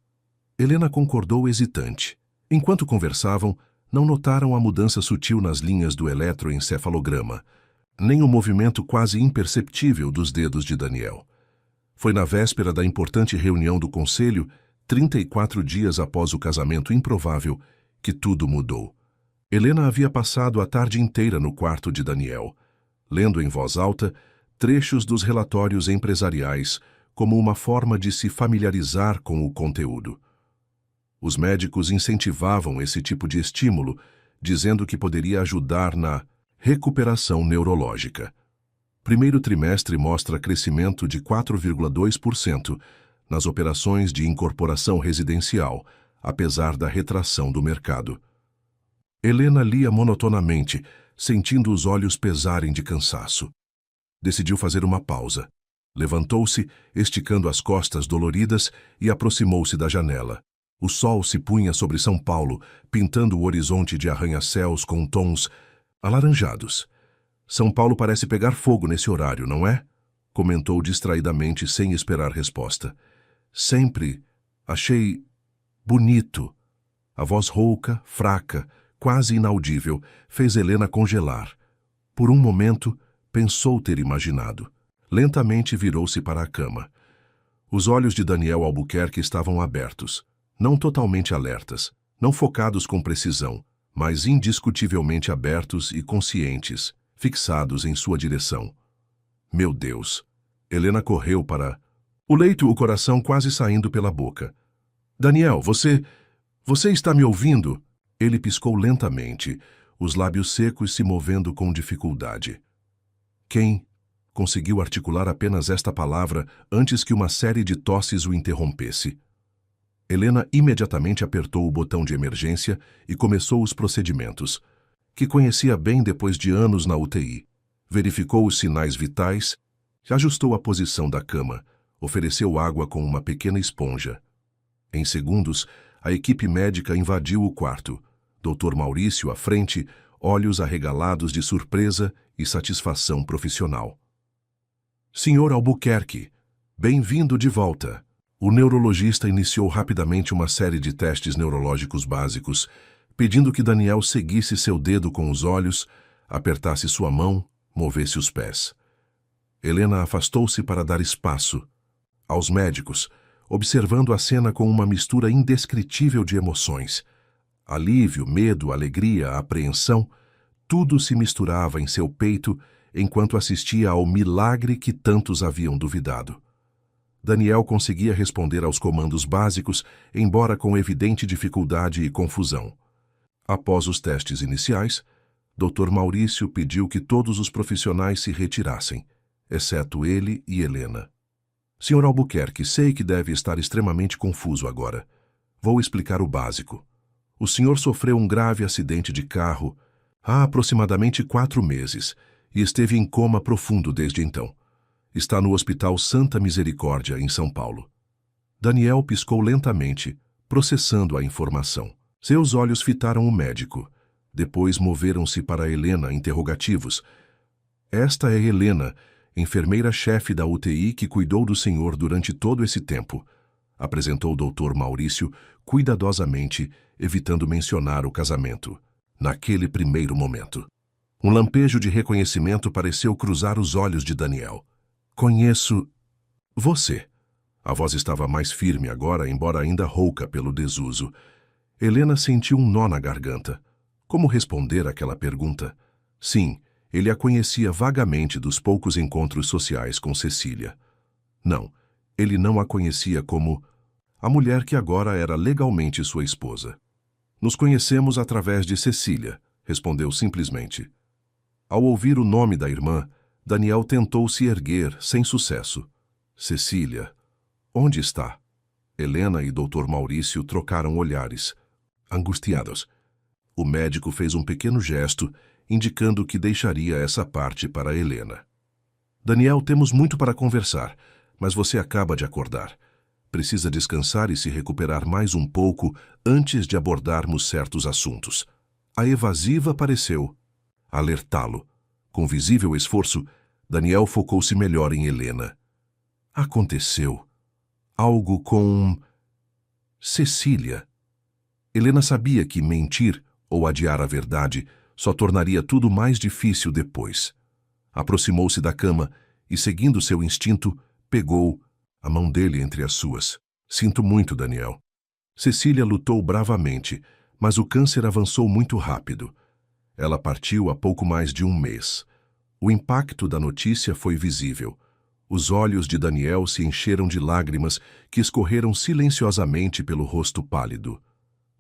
Helena concordou hesitante. Enquanto conversavam, não notaram a mudança sutil nas linhas do eletroencefalograma, nem o movimento quase imperceptível dos dedos de Daniel. Foi na véspera da importante reunião do conselho, 34 dias após o casamento improvável, que tudo mudou. Helena havia passado a tarde inteira no quarto de Daniel, lendo em voz alta trechos dos relatórios empresariais como uma forma de se familiarizar com o conteúdo. Os médicos incentivavam esse tipo de estímulo, dizendo que poderia ajudar na recuperação neurológica. Primeiro trimestre mostra crescimento de 4,2% nas operações de incorporação residencial, apesar da retração do mercado. Helena lia monotonamente, sentindo os olhos pesarem de cansaço. Decidiu fazer uma pausa. Levantou-se, esticando as costas doloridas, e aproximou-se da janela. O sol se punha sobre São Paulo, pintando o horizonte de arranha-céus com tons alaranjados. São Paulo parece pegar fogo nesse horário, não é? Comentou distraidamente, sem esperar resposta. Sempre achei bonito. A voz rouca, fraca, quase inaudível, fez Helena congelar. Por um momento, pensou ter imaginado. Lentamente virou-se para a cama. Os olhos de Daniel Albuquerque estavam abertos, não totalmente alertas, não focados com precisão, mas indiscutivelmente abertos e conscientes, fixados em sua direção. Meu Deus! Helena correu para o leito, o coração quase saindo pela boca. Daniel, você está me ouvindo? Ele piscou lentamente, os lábios secos se movendo com dificuldade. Quem? Conseguiu articular apenas esta palavra antes que uma série de tosses o interrompesse. Helena imediatamente apertou o botão de emergência e começou os procedimentos, que conhecia bem depois de anos na UTI. Verificou os sinais vitais, ajustou a posição da cama, ofereceu água com uma pequena esponja. Em segundos, a equipe médica invadiu o quarto. Dr. Maurício à frente, olhos arregalados de surpresa e satisfação profissional. Senhor Albuquerque, bem-vindo de volta. O neurologista iniciou rapidamente uma série de testes neurológicos básicos, pedindo que Daniel seguisse seu dedo com os olhos, apertasse sua mão, movesse os pés. Helena afastou-se para dar espaço aos médicos, observando a cena com uma mistura indescritível de emoções. Alívio, medo, alegria, apreensão, tudo se misturava em seu peito enquanto assistia ao milagre que tantos haviam duvidado. Daniel conseguia responder aos comandos básicos, embora com evidente dificuldade e confusão. Após os testes iniciais, Dr. Maurício pediu que todos os profissionais se retirassem, exceto ele e Helena. Sr. Albuquerque, sei que deve estar extremamente confuso agora. Vou explicar o básico. O senhor sofreu um grave acidente de carro há aproximadamente 4 meses e esteve em coma profundo desde então. Está no Hospital Santa Misericórdia, em São Paulo. Daniel piscou lentamente, processando a informação. Seus olhos fitaram o médico. Depois moveram-se para Helena, interrogativos. Esta é Helena, enfermeira-chefe da UTI que cuidou do senhor durante todo esse tempo, apresentou o Dr. Maurício cuidadosamente, evitando mencionar o casamento, naquele primeiro momento. Um lampejo de reconhecimento pareceu cruzar os olhos de Daniel. Conheço você. A voz estava mais firme agora, embora ainda rouca pelo desuso. Helena sentiu um nó na garganta. Como responder àquela pergunta? Sim, ele a conhecia vagamente dos poucos encontros sociais com Cecília. Não, ele não a conhecia como a mulher que agora era legalmente sua esposa. Nos conhecemos através de Cecília, respondeu simplesmente. Ao ouvir o nome da irmã, Daniel tentou se erguer, sem sucesso. Cecília, onde está? Helena e Dr. Maurício trocaram olhares, angustiados. O médico fez um pequeno gesto, indicando que deixaria essa parte para Helena. Daniel, temos muito para conversar, mas você acaba de acordar. Precisa descansar e se recuperar mais um pouco antes de abordarmos certos assuntos. A evasiva pareceu alertá-lo. Com visível esforço, Daniel focou-se melhor em Helena. Aconteceu algo com Cecília. Helena sabia que mentir ou adiar a verdade só tornaria tudo mais difícil depois. Aproximou-se da cama e, seguindo seu instinto, pegou a mão dele entre as suas. Sinto muito, Daniel. Cecília lutou bravamente, mas o câncer avançou muito rápido. Ela partiu há pouco mais de um mês. O impacto da notícia foi visível. Os olhos de Daniel se encheram de lágrimas que escorreram silenciosamente pelo rosto pálido.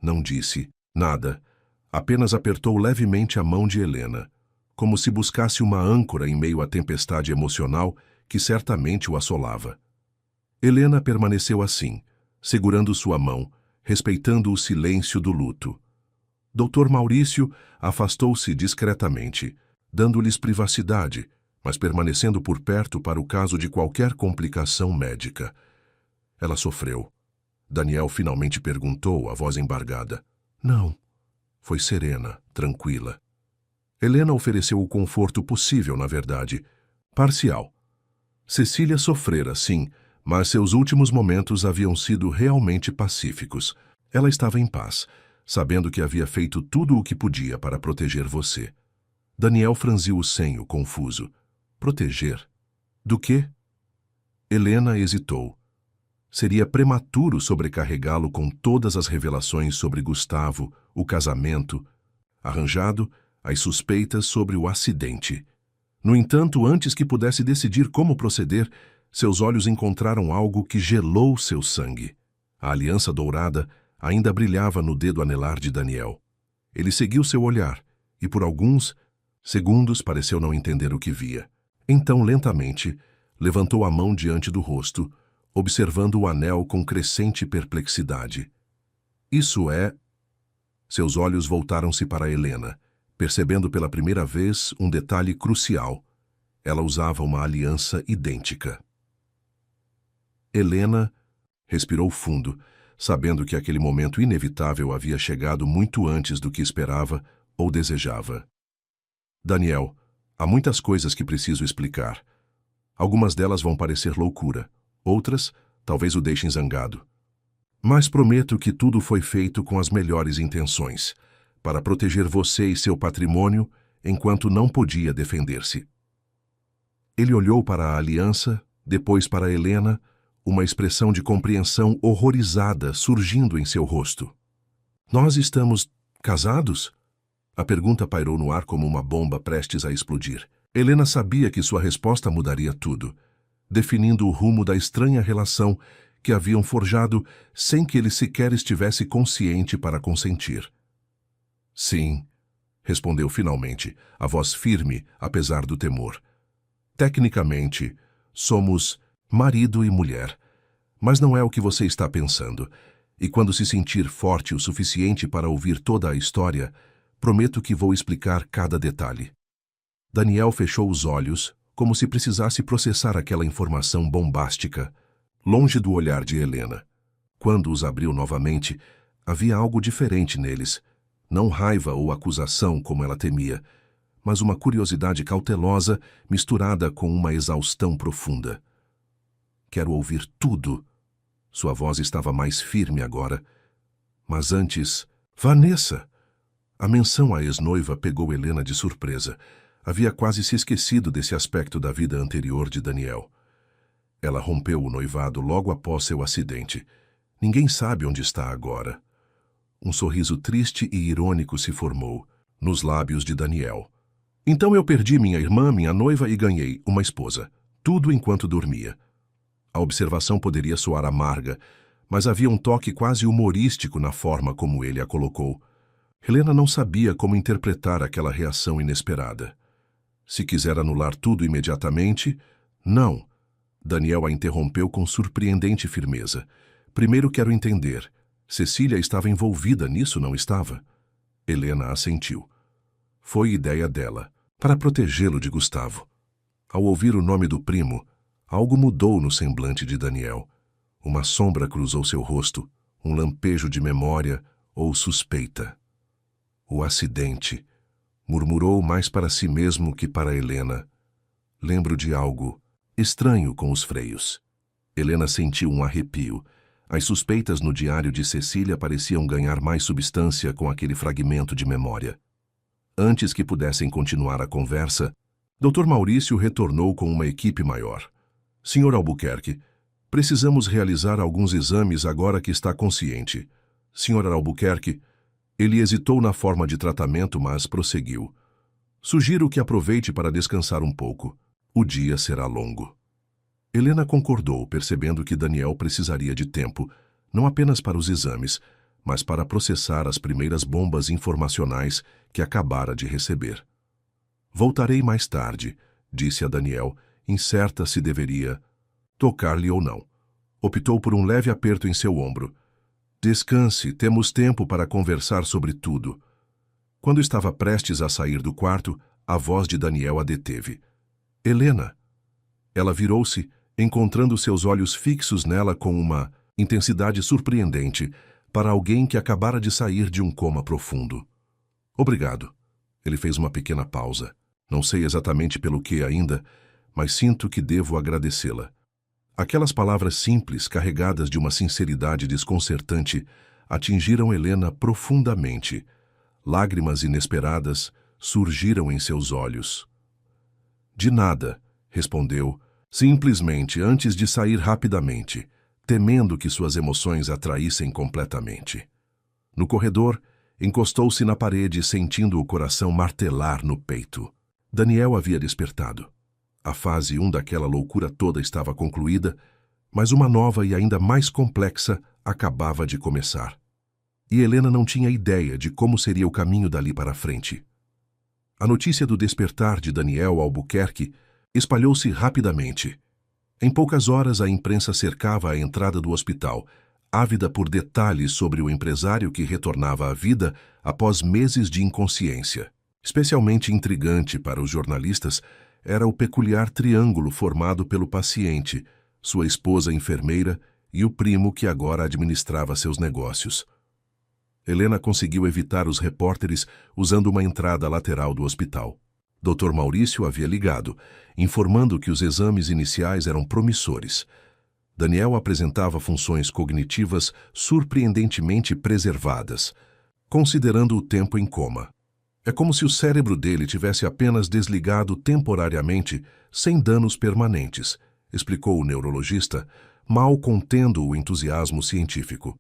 Não disse nada, apenas apertou levemente a mão de Helena, como se buscasse uma âncora em meio à tempestade emocional que certamente o assolava. Helena permaneceu assim, segurando sua mão, respeitando o silêncio do luto. Dr. Maurício afastou-se discretamente, dando-lhes privacidade, mas permanecendo por perto para o caso de qualquer complicação médica. Ela sofreu. Daniel finalmente perguntou, a voz embargada. Não. Foi serena, tranquila. Helena ofereceu o conforto possível, na verdade, parcial. Cecília sofrera, sim, mas seus últimos momentos haviam sido realmente pacíficos. Ela estava em paz, sabendo que havia feito tudo o que podia para proteger você. Daniel franziu o senho, confuso. Proteger? Do quê? Helena hesitou. Seria prematuro sobrecarregá-lo com todas as revelações sobre Gustavo, o casamento, arranjado, as suspeitas sobre o acidente. No entanto, antes que pudesse decidir como proceder, seus olhos encontraram algo que gelou seu sangue. A aliança dourada ainda brilhava no dedo anelar de Daniel. Ele seguiu seu olhar e, por alguns segundos, pareceu não entender o que via. Então, lentamente, levantou a mão diante do rosto, observando o anel com crescente perplexidade. Isso é... Seus olhos voltaram-se para Helena, percebendo pela primeira vez um detalhe crucial. Ela usava uma aliança idêntica. Helena respirou fundo, sabendo que aquele momento inevitável havia chegado muito antes do que esperava ou desejava. Daniel, há muitas coisas que preciso explicar. Algumas delas vão parecer loucura, outras talvez o deixem zangado. Mas prometo que tudo foi feito com as melhores intenções, para proteger você e seu patrimônio enquanto não podia defender-se. Ele olhou para a aliança, depois para Helena, uma expressão de compreensão horrorizada surgindo em seu rosto. Nós estamos casados? A pergunta pairou no ar como uma bomba prestes a explodir. Helena sabia que sua resposta mudaria tudo, definindo o rumo da estranha relação que haviam forjado sem que ele sequer estivesse consciente para consentir. Sim, respondeu finalmente, a voz firme, apesar do temor. Tecnicamente, somos marido e mulher, mas não é o que você está pensando. E quando se sentir forte o suficiente para ouvir toda a história, prometo que vou explicar cada detalhe. Daniel fechou os olhos, como se precisasse processar aquela informação bombástica, longe do olhar de Helena. Quando os abriu novamente, havia algo diferente neles. Não raiva ou acusação, como ela temia, mas uma curiosidade cautelosa misturada com uma exaustão profunda. Quero ouvir tudo. Sua voz estava mais firme agora. Mas antes... Vanessa! A menção à ex-noiva pegou Helena de surpresa. Havia quase se esquecido desse aspecto da vida anterior de Daniel. Ela rompeu o noivado logo após seu acidente. Ninguém sabe onde está agora. Um sorriso triste e irônico se formou nos lábios de Daniel. Então eu perdi minha irmã, minha noiva e ganhei uma esposa. Tudo enquanto dormia. A observação poderia soar amarga, mas havia um toque quase humorístico na forma como ele a colocou. Helena não sabia como interpretar aquela reação inesperada. Se quiser anular tudo imediatamente, não. Daniel a interrompeu com surpreendente firmeza. Primeiro quero entender. Cecília estava envolvida nisso, não estava? Helena assentiu. Foi ideia dela, para protegê-lo de Gustavo. Ao ouvir o nome do primo, algo mudou no semblante de Daniel. Uma sombra cruzou seu rosto, um lampejo de memória ou suspeita. O acidente, murmurou mais para si mesmo que para Helena. Lembro de algo estranho com os freios. Helena sentiu um arrepio. As suspeitas no diário de Cecília pareciam ganhar mais substância com aquele fragmento de memória. Antes que pudessem continuar a conversa, Dr. Maurício retornou com uma equipe maior. Sr. Albuquerque, precisamos realizar alguns exames agora que está consciente. Sr. Albuquerque, ele hesitou na forma de tratamento, mas prosseguiu. Sugiro que aproveite para descansar um pouco. O dia será longo. Helena concordou, percebendo que Daniel precisaria de tempo, não apenas para os exames, mas para processar as primeiras bombas informacionais que acabara de receber. Voltarei mais tarde, disse a Daniel, incerta se deveria tocar-lhe ou não. Optou por um leve aperto em seu ombro. Descanse, temos tempo para conversar sobre tudo. Quando estava prestes a sair do quarto, a voz de Daniel a deteve. Helena. Ela virou-se, encontrando seus olhos fixos nela com uma intensidade surpreendente para alguém que acabara de sair de um coma profundo. Obrigado. Ele fez uma pequena pausa. Não sei exatamente pelo que ainda, mas sinto que devo agradecê-la. Aquelas palavras simples, carregadas de uma sinceridade desconcertante, atingiram Helena profundamente. Lágrimas inesperadas surgiram em seus olhos. De nada, respondeu, simplesmente antes de sair rapidamente, temendo que suas emoções a traíssem completamente. No corredor, encostou-se na parede, sentindo o coração martelar no peito. Daniel havia despertado. A fase 1 daquela loucura toda estava concluída, mas uma nova e ainda mais complexa acabava de começar. E Helena não tinha ideia de como seria o caminho dali para frente. A notícia do despertar de Daniel Albuquerque espalhou-se rapidamente. Em poucas horas, a imprensa cercava a entrada do hospital, ávida por detalhes sobre o empresário que retornava à vida após meses de inconsciência. Especialmente intrigante para os jornalistas era o peculiar triângulo formado pelo paciente, sua esposa enfermeira e o primo que agora administrava seus negócios. Helena conseguiu evitar os repórteres usando uma entrada lateral do hospital. Dr. Maurício havia ligado, informando que os exames iniciais eram promissores. Daniel apresentava funções cognitivas surpreendentemente preservadas, considerando o tempo em coma. É como se o cérebro dele tivesse apenas desligado temporariamente, sem danos permanentes, explicou o neurologista, mal contendo o entusiasmo científico.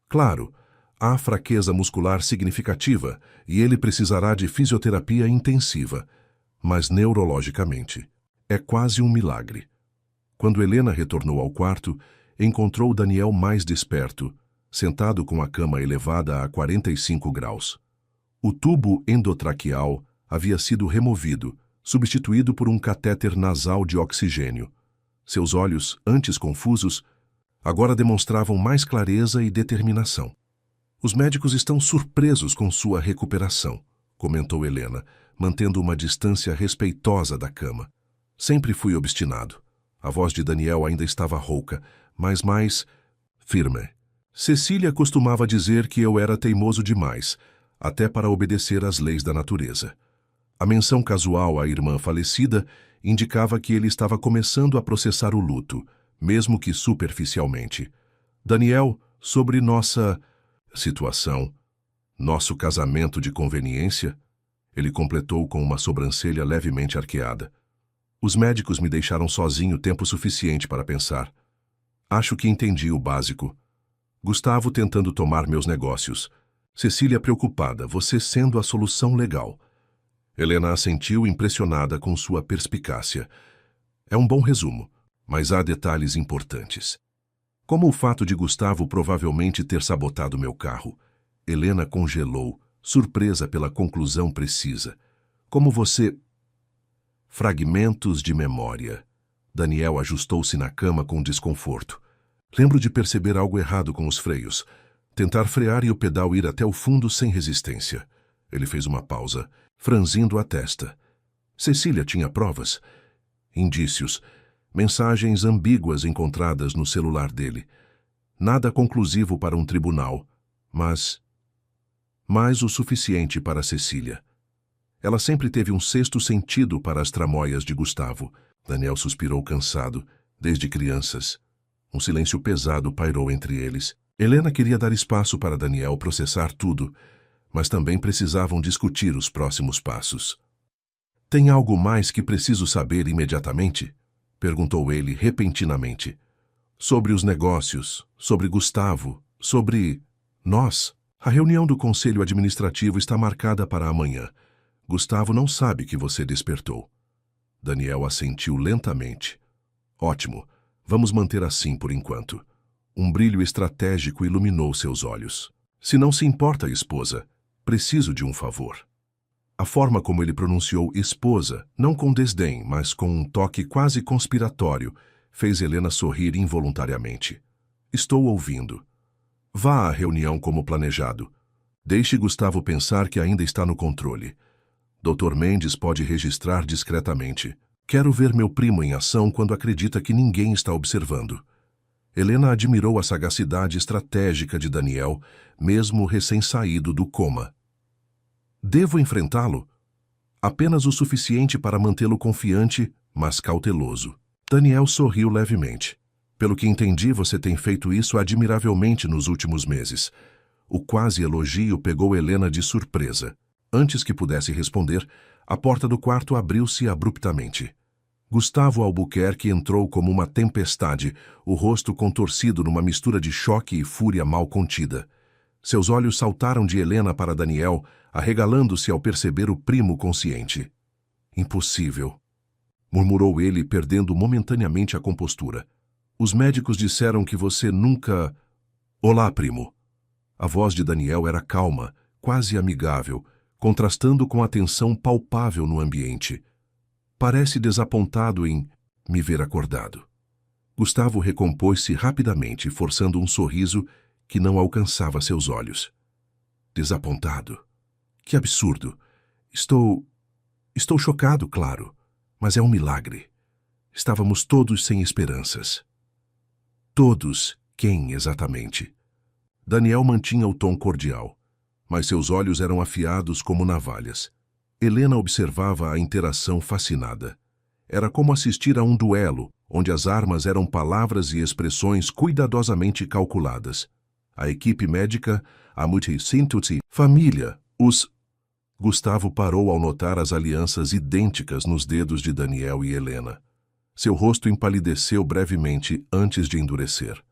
Claro, há fraqueza muscular significativa e ele precisará de fisioterapia intensiva, mas neurologicamente é quase um milagre. Quando Helena retornou ao quarto, encontrou Daniel mais desperto, sentado com a cama elevada a 45 graus. O tubo endotraqueal havia sido removido, substituído por um catéter nasal de oxigênio. Seus olhos, antes confusos, agora demonstravam mais clareza e determinação. Os médicos estão surpresos com sua recuperação, comentou Helena, mantendo uma distância respeitosa da cama. Sempre fui obstinado. A voz de Daniel ainda estava rouca, mas mais firme. Cecília costumava dizer que eu era teimoso demais, até para obedecer às leis da natureza. A menção casual à irmã falecida indicava que ele estava começando a processar o luto, mesmo que superficialmente. Daniel, sobre nossa situação, nosso casamento de conveniência, ele completou com uma sobrancelha levemente arqueada. Os médicos me deixaram sozinho tempo suficiente para pensar. Acho que entendi o básico. Gustavo tentando tomar meus negócios. Cecília preocupada, você sendo a solução legal. Helena assentiu, impressionada com sua perspicácia. É um bom resumo, mas há detalhes importantes. Como o fato de Gustavo provavelmente ter sabotado meu carro. Helena congelou, surpresa pela conclusão precisa. Como você... Fragmentos de memória. Daniel ajustou-se na cama com desconforto. Lembro de perceber algo errado com os freios. Tentar frear e o pedal ir até o fundo sem resistência. Ele fez uma pausa, franzindo a testa. Cecília tinha provas? Indícios. mensagens ambíguas encontradas no celular dele. Nada conclusivo para um tribunal, mas o suficiente para Cecília. Ela sempre teve um sexto sentido para as tramóias de Gustavo. Daniel suspirou cansado, desde crianças. Um silêncio pesado pairou entre eles. Helena queria dar espaço para Daniel processar tudo, mas também precisavam discutir os próximos passos. Tem algo mais que preciso saber imediatamente? Perguntou ele repentinamente. Sobre os negócios, sobre Gustavo, sobre nós. A reunião do Conselho Administrativo está marcada para amanhã. Gustavo não sabe que você despertou. Daniel assentiu lentamente. Ótimo, vamos manter assim por enquanto. Um brilho estratégico iluminou seus olhos. Se não se importa, esposa, preciso de um favor. A forma como ele pronunciou esposa, não com desdém, mas com um toque quase conspiratório, fez Helena sorrir involuntariamente. Estou ouvindo. Vá à reunião como planejado. Deixe Gustavo pensar que ainda está no controle. Dr. Mendes pode registrar discretamente. Quero ver meu primo em ação quando acredita que ninguém está observando. Helena admirou a sagacidade estratégica de Daniel, mesmo recém-saído do coma. Devo enfrentá-lo? Apenas o suficiente para mantê-lo confiante, mas cauteloso. Daniel sorriu levemente. Pelo que entendi, você tem feito isso admiravelmente nos últimos meses. O quase elogio pegou Helena de surpresa. Antes que pudesse responder, a porta do quarto abriu-se abruptamente. Gustavo Albuquerque entrou como uma tempestade, o rosto contorcido numa mistura de choque e fúria mal contida. Seus olhos saltaram de Helena para Daniel, arregalando-se ao perceber o primo consciente. Impossível, murmurou ele, perdendo momentaneamente a compostura. Os médicos disseram que você nunca... Olá, primo. A voz de Daniel era calma, quase amigável, contrastando com a tensão palpável no ambiente. Parece desapontado em me ver acordado. Gustavo recompôs-se rapidamente, forçando um sorriso que não alcançava seus olhos. Desapontado? Que absurdo! Estou chocado, claro, mas é um milagre. Estávamos todos sem esperanças. Todos? Quem, exatamente? Daniel mantinha o tom cordial, mas seus olhos eram afiados como navalhas. Helena observava a interação fascinada. Era como assistir a um duelo, onde as armas eram palavras e expressões cuidadosamente calculadas. A equipe médica, a multisynthesis, família, os... Gustavo parou ao notar as alianças idênticas nos dedos de Daniel e Helena. Seu rosto empalideceu brevemente antes de endurecer.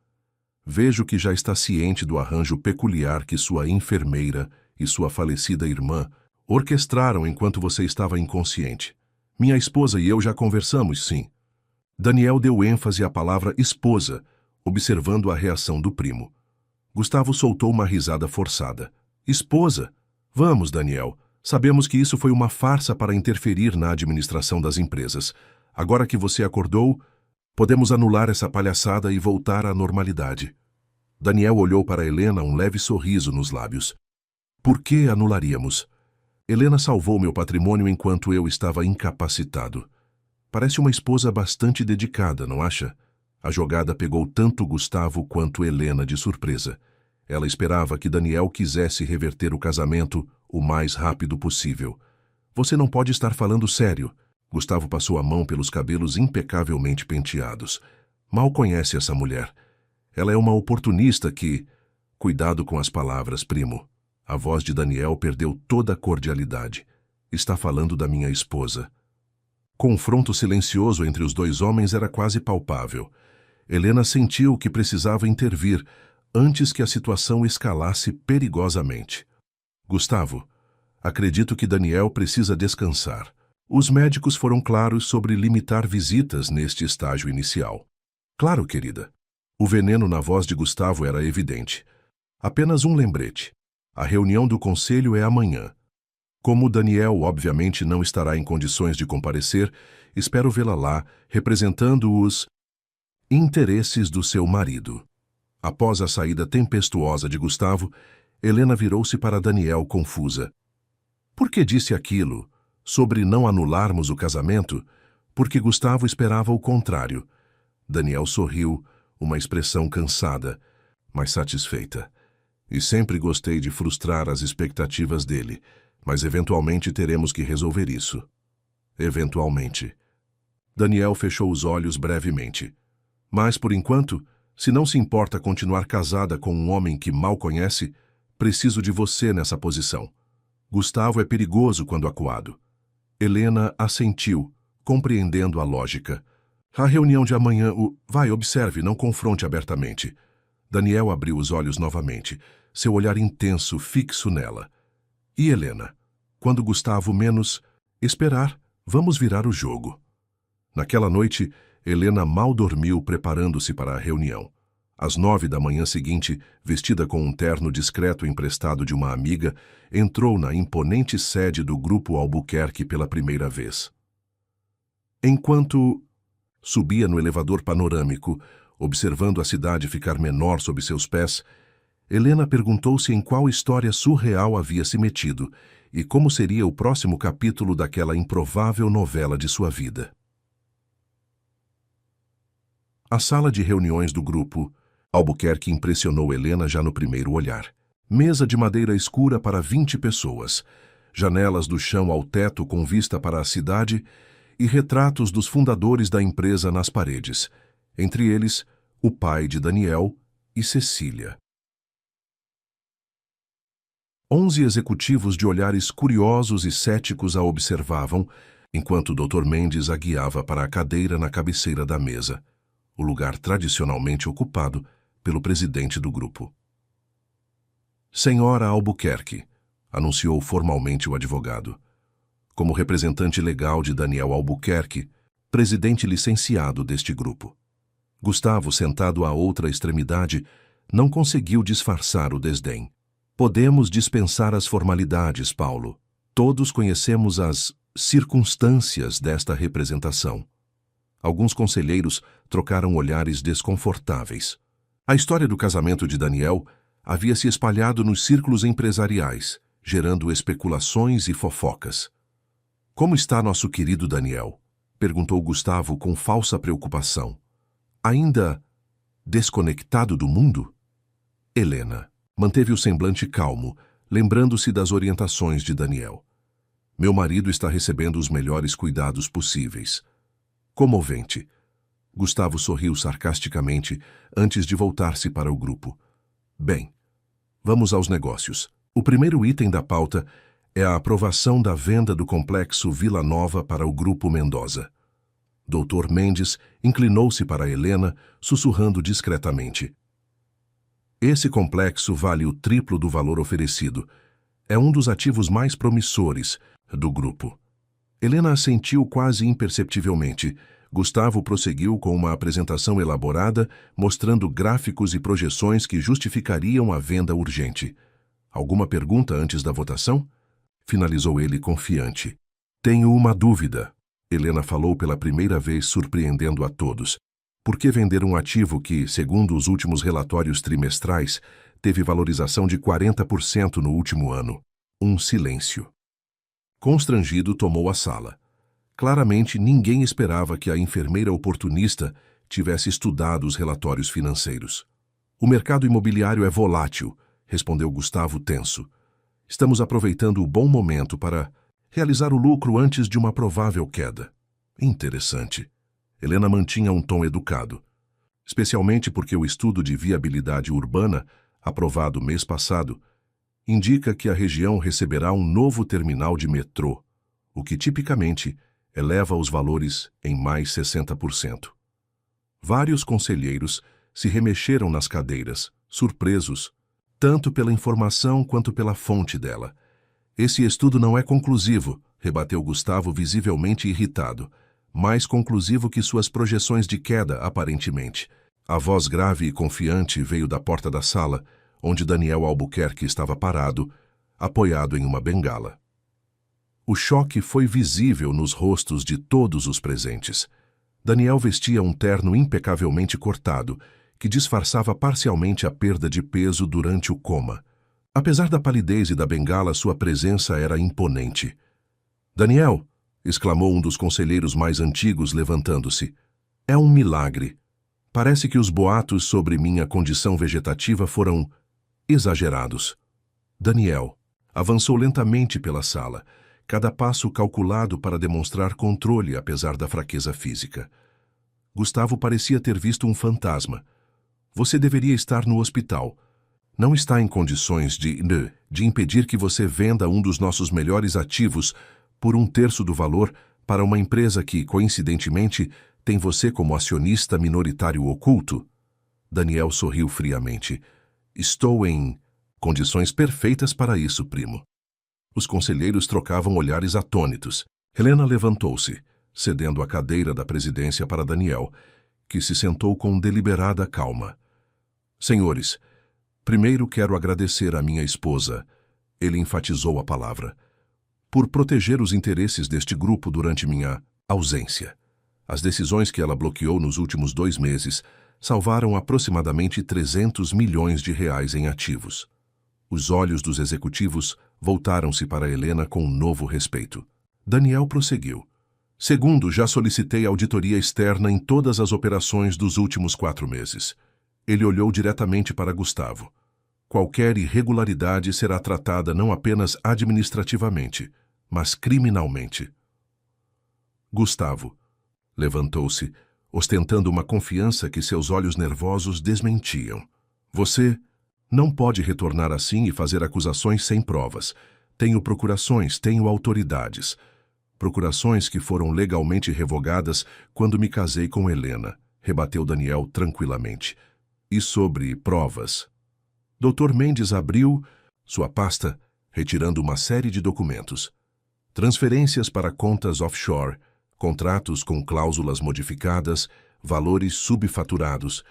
Vejo que já está ciente do arranjo peculiar que sua enfermeira e sua falecida irmã orquestraram enquanto você estava inconsciente. Minha esposa e eu já conversamos, sim. Daniel deu ênfase à palavra esposa, observando a reação do primo. Gustavo soltou uma risada forçada. Esposa? Vamos, Daniel. Sabemos que isso foi uma farsa para interferir na administração das empresas. Agora que você acordou, podemos anular essa palhaçada e voltar à normalidade. Daniel olhou para Helena, um leve sorriso nos lábios. Por que anularíamos? Helena salvou meu patrimônio enquanto eu estava incapacitado. Parece uma esposa bastante dedicada, não acha? A jogada pegou tanto Gustavo quanto Helena de surpresa. Ela esperava que Daniel quisesse reverter o casamento o mais rápido possível. Você não pode estar falando sério. Gustavo passou a mão pelos cabelos impecavelmente penteados. Mal conhece essa mulher. Ela é uma oportunista que... Cuidado com as palavras, primo. A voz de Daniel perdeu toda a cordialidade. Está falando da minha esposa. Confronto silencioso entre os dois homens era quase palpável. Helena sentiu que precisava intervir antes que a situação escalasse perigosamente. Gustavo, acredito que Daniel precisa descansar. Os médicos foram claros sobre limitar visitas neste estágio inicial. Claro, querida. O veneno na voz de Gustavo era evidente. Apenas um lembrete. A reunião do conselho é amanhã. Como Daniel obviamente não estará em condições de comparecer, espero vê-la lá, representando os interesses do seu marido. Após a saída tempestuosa de Gustavo, Helena virou-se para Daniel confusa. Por que disse aquilo? Sobre não anularmos o casamento? porque Gustavo esperava o contrário. Daniel sorriu, uma expressão cansada, mas satisfeita. E sempre gostei de frustrar as expectativas dele, mas eventualmente teremos que resolver isso. Eventualmente. Daniel fechou os olhos brevemente. Mas, por enquanto, se não se importa continuar casada com um homem que mal conhece, preciso de você nessa posição. Gustavo é perigoso quando acuado. Helena assentiu, compreendendo a lógica. A reunião de amanhã, Vai, observe, não confronte abertamente. Daniel abriu os olhos novamente, seu olhar intenso, fixo nela. E Helena? Quando Gustavo menos... Esperar, vamos virar o jogo. Naquela noite, Helena mal dormiu preparando-se para a reunião. Às 9 da manhã seguinte, vestida com um terno discreto emprestado de uma amiga, entrou na imponente sede do Grupo Albuquerque pela primeira vez. Enquanto subia no elevador panorâmico, observando a cidade ficar menor sob seus pés, Helena perguntou-se em qual história surreal havia se metido e como seria o próximo capítulo daquela improvável novela de sua vida. A sala de reuniões do grupo Albuquerque impressionou Helena já no primeiro olhar. Mesa de madeira escura para 20 pessoas, janelas do chão ao teto com vista para a cidade e retratos dos fundadores da empresa nas paredes, entre eles o pai de Daniel e Cecília. 11 executivos de olhares curiosos e céticos a observavam, enquanto o Dr. Mendes a guiava para a cadeira na cabeceira da mesa, o lugar tradicionalmente ocupado pelo presidente do grupo. Senhora Albuquerque, anunciou formalmente o advogado. Como representante legal de Daniel Albuquerque, presidente licenciado deste grupo. Gustavo, sentado à outra extremidade, não conseguiu disfarçar o desdém. Podemos dispensar as formalidades, Paulo. Todos conhecemos as circunstâncias desta representação. Alguns conselheiros trocaram olhares desconfortáveis. A história do casamento de Daniel havia se espalhado nos círculos empresariais, gerando especulações e fofocas. Como está nosso querido Daniel? Perguntou Gustavo com falsa preocupação. Ainda desconectado do mundo? Helena manteve o semblante calmo, lembrando-se das orientações de Daniel. Meu marido está recebendo os melhores cuidados possíveis. Comovente. Gustavo sorriu sarcasticamente antes de voltar-se para o grupo. Bem, vamos aos negócios. O primeiro item da pauta é a aprovação da venda do complexo Vila Nova para o Grupo Mendoza. Dr. Mendes inclinou-se para Helena, sussurrando discretamente. Esse complexo vale o triplo do valor oferecido. É um dos ativos mais promissores do grupo. Helena assentiu quase imperceptivelmente. Gustavo prosseguiu com uma apresentação elaborada, mostrando gráficos e projeções que justificariam a venda urgente. Alguma pergunta antes da votação? Finalizou ele confiante. Tenho uma dúvida. Helena falou pela primeira vez, surpreendendo a todos. Por que vender um ativo que, segundo os últimos relatórios trimestrais, teve valorização de 40% no último ano? Um silêncio. Constrangido, tomou a sala. Claramente, ninguém esperava que a enfermeira oportunista tivesse estudado os relatórios financeiros. O mercado imobiliário é volátil, respondeu Gustavo tenso. Estamos aproveitando o bom momento para realizar o lucro antes de uma provável queda. Interessante. Helena mantinha um tom educado. Especialmente porque o estudo de viabilidade urbana, aprovado mês passado, indica que a região receberá um novo terminal de metrô, o que tipicamente eleva os valores em mais 60%. Vários conselheiros se remexeram nas cadeiras, surpresos, tanto pela informação quanto pela fonte dela. Esse estudo não é conclusivo, rebateu Gustavo visivelmente irritado. Mais conclusivo que suas projeções de queda, aparentemente. A voz grave e confiante veio da porta da sala, onde Daniel Albuquerque estava parado, apoiado em uma bengala. O choque foi visível nos rostos de todos os presentes. Daniel vestia um terno impecavelmente cortado, que disfarçava parcialmente a perda de peso durante o coma. Apesar da palidez e da bengala, sua presença era imponente. Daniel, exclamou um dos conselheiros mais antigos, levantando-se. É um milagre. Parece que os boatos sobre minha condição vegetativa foram exagerados. Daniel avançou lentamente pela sala, cada passo calculado para demonstrar controle apesar da fraqueza física. Gustavo parecia ter visto um fantasma. Você deveria estar no hospital. Não está em condições de impedir que você venda um dos nossos melhores ativos por 1/3 do valor para uma empresa que, coincidentemente, tem você como acionista minoritário oculto? Daniel sorriu friamente. Estou em condições perfeitas para isso, primo. Os conselheiros trocavam olhares atônitos. Helena levantou-se, cedendo a cadeira da presidência para Daniel, que se sentou com deliberada calma. Senhores, primeiro quero agradecer à minha esposa, ele enfatizou a palavra, por proteger os interesses deste grupo durante minha ausência. As decisões que ela bloqueou nos últimos 2 meses salvaram aproximadamente 300 milhões de reais em ativos. Os olhos dos executivos voltaram-se para Helena com um novo respeito. Daniel prosseguiu. Segundo, já solicitei auditoria externa em todas as operações dos últimos 4 meses. Ele olhou diretamente para Gustavo. Qualquer irregularidade será tratada não apenas administrativamente, mas criminalmente. Gustavo levantou-se, ostentando uma confiança que seus olhos nervosos desmentiam. Você não pode retornar assim e fazer acusações sem provas. Tenho procurações, tenho autoridades. Procurações que foram legalmente revogadas quando me casei com Helena, rebateu Daniel tranquilamente. E sobre provas? Dr. Mendes abriu sua pasta, retirando uma série de documentos. Transferências para contas offshore, contratos com cláusulas modificadas, valores subfaturados.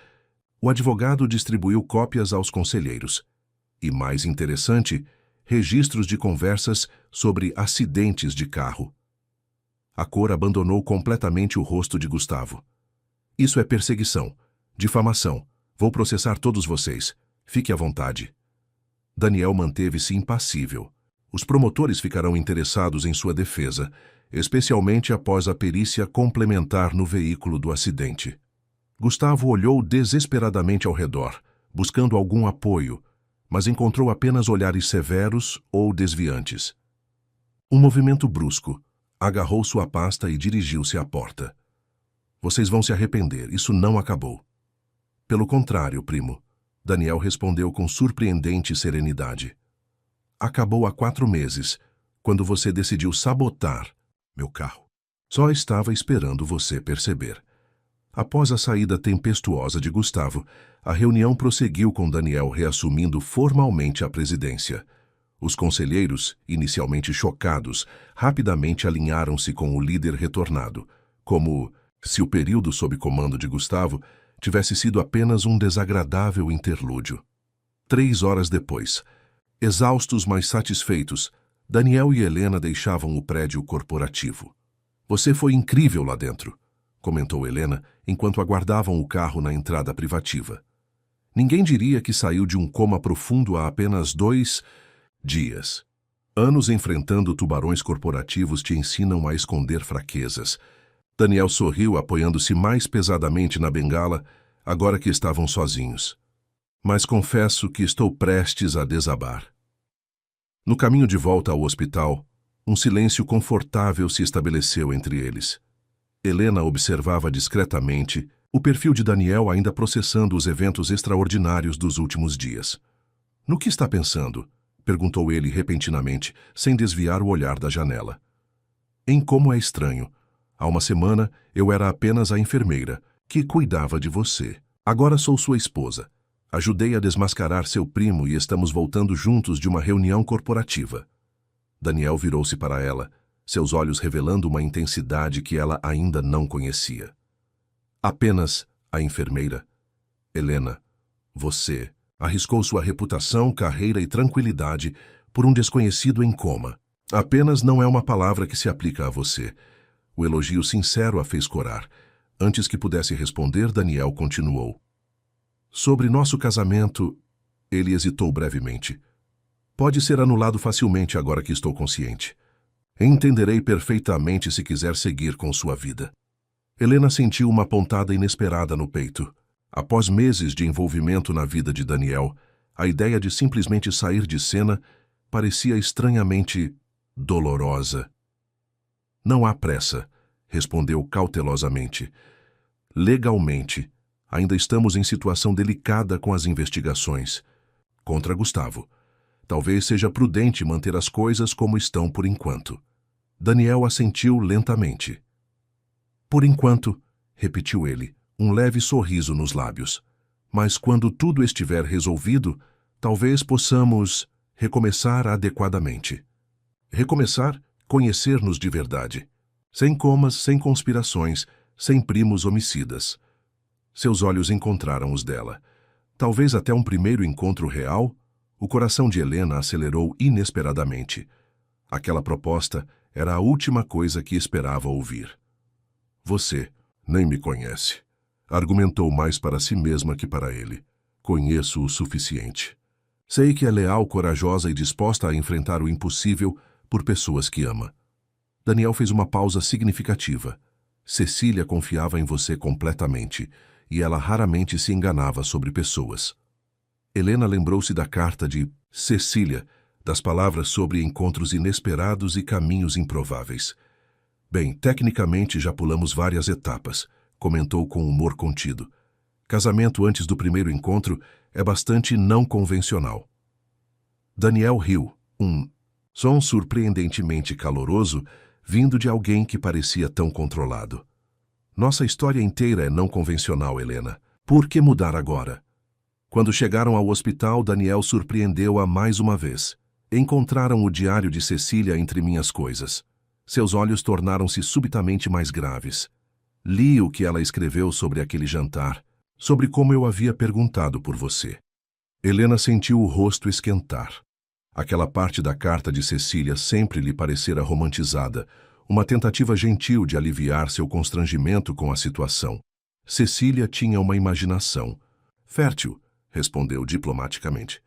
O advogado distribuiu cópias aos conselheiros. E, mais interessante, registros de conversas sobre acidentes de carro. A cor abandonou completamente o rosto de Gustavo. Isso é perseguição, difamação. Vou processar todos vocês. Fique à vontade. Daniel manteve-se impassível. Os promotores ficarão interessados em sua defesa, especialmente após a perícia complementar no veículo do acidente. Gustavo olhou desesperadamente ao redor, buscando algum apoio, mas encontrou apenas olhares severos ou desviantes. Um movimento brusco. Agarrou sua pasta e dirigiu-se à porta. Vocês vão se arrepender, isso não acabou. Pelo contrário, primo, Daniel respondeu com surpreendente serenidade. Acabou há 4 meses, quando você decidiu sabotar meu carro. Só estava esperando você perceber. Após a saída tempestuosa de Gustavo, a reunião prosseguiu com Daniel reassumindo formalmente a presidência. Os conselheiros, inicialmente chocados, rapidamente alinharam-se com o líder retornado, como se o período sob comando de Gustavo tivesse sido apenas um desagradável interlúdio. 3 horas depois, exaustos mas satisfeitos, Daniel e Helena deixavam o prédio corporativo. Você foi incrível lá dentro, comentou Helena enquanto aguardavam o carro na entrada privativa. Ninguém diria que saiu de um coma profundo há apenas 2 dias. Anos enfrentando tubarões corporativos te ensinam a esconder fraquezas. Daniel sorriu apoiando-se mais pesadamente na bengala, agora que estavam sozinhos. Mas confesso que estou prestes a desabar. No caminho de volta ao hospital, um silêncio confortável se estabeleceu entre eles. Helena observava discretamente o perfil de Daniel ainda processando os eventos extraordinários dos últimos dias. No que está pensando? Perguntou ele repentinamente, sem desviar o olhar da janela. Em como é estranho. Há uma semana eu era apenas a enfermeira, que cuidava de você. Agora sou sua esposa. Ajudei a desmascarar seu primo e estamos voltando juntos de uma reunião corporativa. Daniel virou-se para ela, seus olhos revelando uma intensidade que ela ainda não conhecia. Apenas a enfermeira. Helena, você arriscou sua reputação, carreira e tranquilidade por um desconhecido em coma. Apenas não é uma palavra que se aplica a você. O elogio sincero a fez corar. Antes que pudesse responder, Daniel continuou. Sobre nosso casamento, ele hesitou brevemente. Pode ser anulado facilmente agora que estou consciente. Entenderei perfeitamente se quiser seguir com sua vida. Helena sentiu uma pontada inesperada no peito. Após meses de envolvimento na vida de Daniel, a ideia de simplesmente sair de cena parecia estranhamente dolorosa. Não há pressa, respondeu cautelosamente. Legalmente, ainda estamos em situação delicada com as investigações. Contra Gustavo. Talvez seja prudente manter as coisas como estão por enquanto. Daniel assentiu lentamente. Por enquanto, repetiu ele, um leve sorriso nos lábios. Mas quando tudo estiver resolvido, talvez possamos recomeçar adequadamente. Recomeçar, conhecer-nos de verdade. Sem comas, sem conspirações, sem primos homicidas. Seus olhos encontraram os dela. Talvez até um primeiro encontro real. O coração de Helena acelerou inesperadamente. Aquela proposta era a última coisa que esperava ouvir. Você nem me conhece, argumentou mais para si mesma que para ele. Conheço o suficiente. Sei que é leal, corajosa e disposta a enfrentar o impossível por pessoas que ama. Daniel fez uma pausa significativa. Cecília confiava em você completamente, e ela raramente se enganava sobre pessoas. Helena lembrou-se da carta de Cecília, das palavras sobre encontros inesperados e caminhos improváveis. Bem, tecnicamente já pulamos várias etapas, comentou com humor contido. Casamento antes do primeiro encontro é bastante não convencional. Daniel riu, um som surpreendentemente caloroso, vindo de alguém que parecia tão controlado. Nossa história inteira é não convencional, Helena. Por que mudar agora? Quando chegaram ao hospital, Daniel surpreendeu-a mais uma vez. Encontraram o diário de Cecília entre minhas coisas. Seus olhos tornaram-se subitamente mais graves. Li o que ela escreveu sobre aquele jantar, sobre como eu havia perguntado por você. Helena sentiu o rosto esquentar. Aquela parte da carta de Cecília sempre lhe parecera romantizada, uma tentativa gentil de aliviar seu constrangimento com a situação. Cecília tinha uma imaginação. Fértil, respondeu diplomaticamente.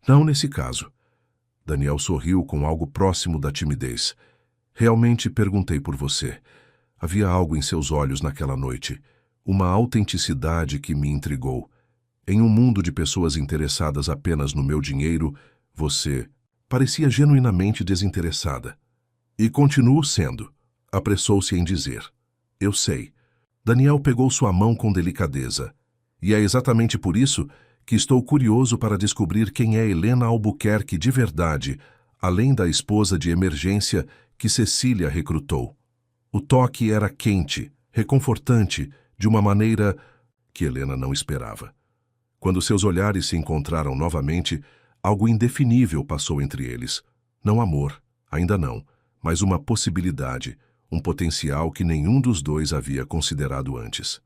Não nesse caso. Daniel sorriu com algo próximo da timidez. Realmente perguntei por você. Havia algo em seus olhos naquela noite, uma autenticidade que me intrigou. Em um mundo de pessoas interessadas apenas no meu dinheiro, você parecia genuinamente desinteressada. E continuo sendo, apressou-se em dizer. Eu sei. Daniel pegou sua mão com delicadeza. E é exatamente por isso que estou curioso para descobrir quem é Helena Albuquerque de verdade, além da esposa de emergência que Cecília recrutou. O toque era quente, reconfortante, de uma maneira que Helena não esperava. Quando seus olhares se encontraram novamente, algo indefinível passou entre eles. Não amor, ainda não, mas uma possibilidade, um potencial que nenhum dos dois havia considerado antes.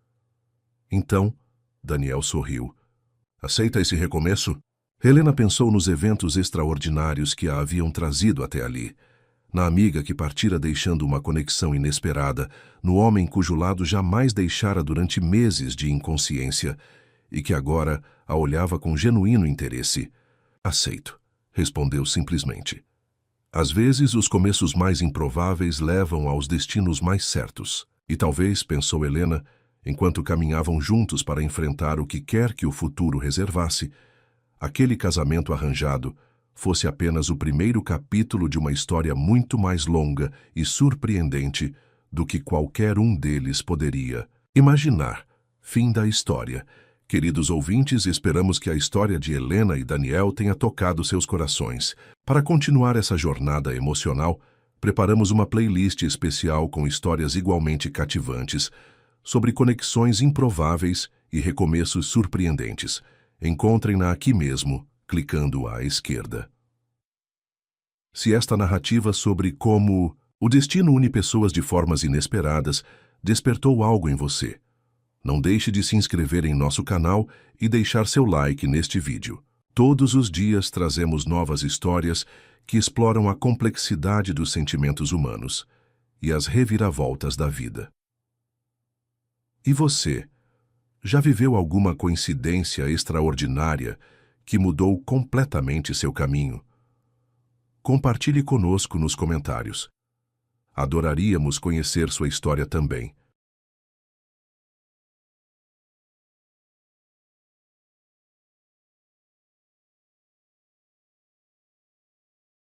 Então, Daniel sorriu. Aceita esse recomeço? Helena pensou nos eventos extraordinários que a haviam trazido até ali. Na amiga que partira deixando uma conexão inesperada, no homem cujo lado jamais deixara durante meses de inconsciência, e que agora a olhava com genuíno interesse. Aceito, respondeu simplesmente. Às vezes, os começos mais improváveis levam aos destinos mais certos. E talvez, pensou Helena, enquanto caminhavam juntos para enfrentar o que quer que o futuro reservasse, aquele casamento arranjado fosse apenas o primeiro capítulo de uma história muito mais longa e surpreendente do que qualquer um deles poderia imaginar. Fim da história. Queridos ouvintes, esperamos que a história de Helena e Daniel tenha tocado seus corações. Para continuar essa jornada emocional, preparamos uma playlist especial com histórias igualmente cativantes, sobre conexões improváveis e recomeços surpreendentes. Encontrem-na aqui mesmo, clicando à esquerda. Se esta narrativa sobre como o destino une pessoas de formas inesperadas despertou algo em você, não deixe de se inscrever em nosso canal e deixar seu like neste vídeo. Todos os dias trazemos novas histórias que exploram a complexidade dos sentimentos humanos e as reviravoltas da vida. E você, já viveu alguma coincidência extraordinária que mudou completamente seu caminho? Compartilhe conosco nos comentários. Adoraríamos conhecer sua história também.